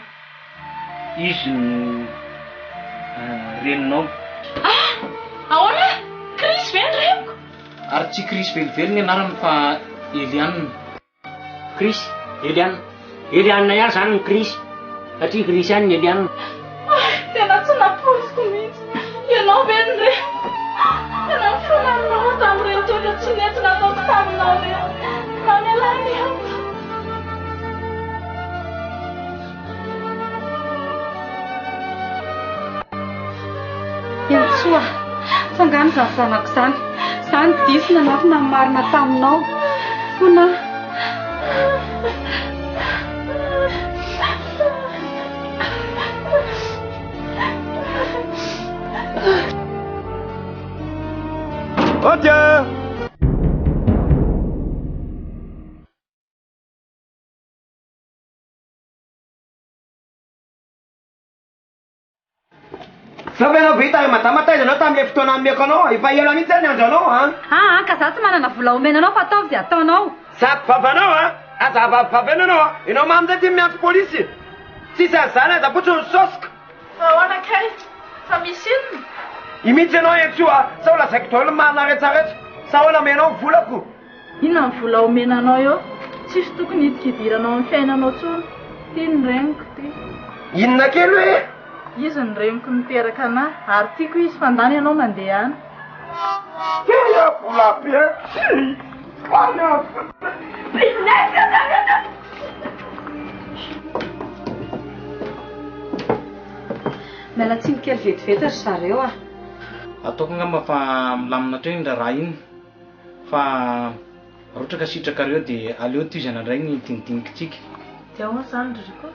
izy no reninao ahoana krisy ve ny reniko ary tsy krisy velively ny anarany fa Eliane krisy Eliane ihany zany ny krisy satria krisy ihany ny Eliane tena tsy naposiko mihitsy ianao ve ny re tena mifonaninao tamin'ireny toetra tsy nentina ataoko taminao re mamelany Soa sangany zany zanako zany disina anafina marina taminao fona Tiens Sabenao vita madama taizanao tamin'ilay fotoana ameko anao efa ela mihitsy zany andro anao ka za tsy manana vola omena anao fa ataovy zay ataonao saky vavanao aza vavavavena anao ianao mamizay ty miantso polisy tsisy azany aza fotsiny sosika ahoana kay fa misy inona imitsy ianao etso sa ola zaiky daholo marina retsaretra sa ola menao volako inona ny vola omenanao eo tsisy tokony hitikidiranao amin'ny fiainanao tsony ty ny reniko ty inona kely hoe izy ny reniko niteraka anahy ary tiako izy fandany ianao mandeha any teya vola be miala tsiny kely vetivety ry zareo ataoko angamba fa milamina treo indra raha iny fa rotraka sitrakareo dia aleo toizana indray ny dinidinikytsika dia ahoana zany Rico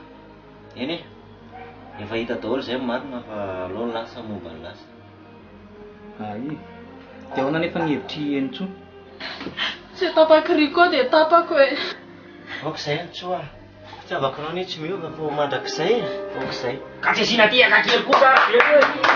Eny e, efa hita daholo zay marina fa aleo ny lasa momba ny lasa. Ay, dia ahoana nefa ny hevitry eny tsoa? Tsy tapako riko dia tapako e. Aok'izay any tsoa. Fitiavako anao ny tsy miova fa mandrak'izay. Aok'izay. Ka tsy asiana tiaka kely kosa.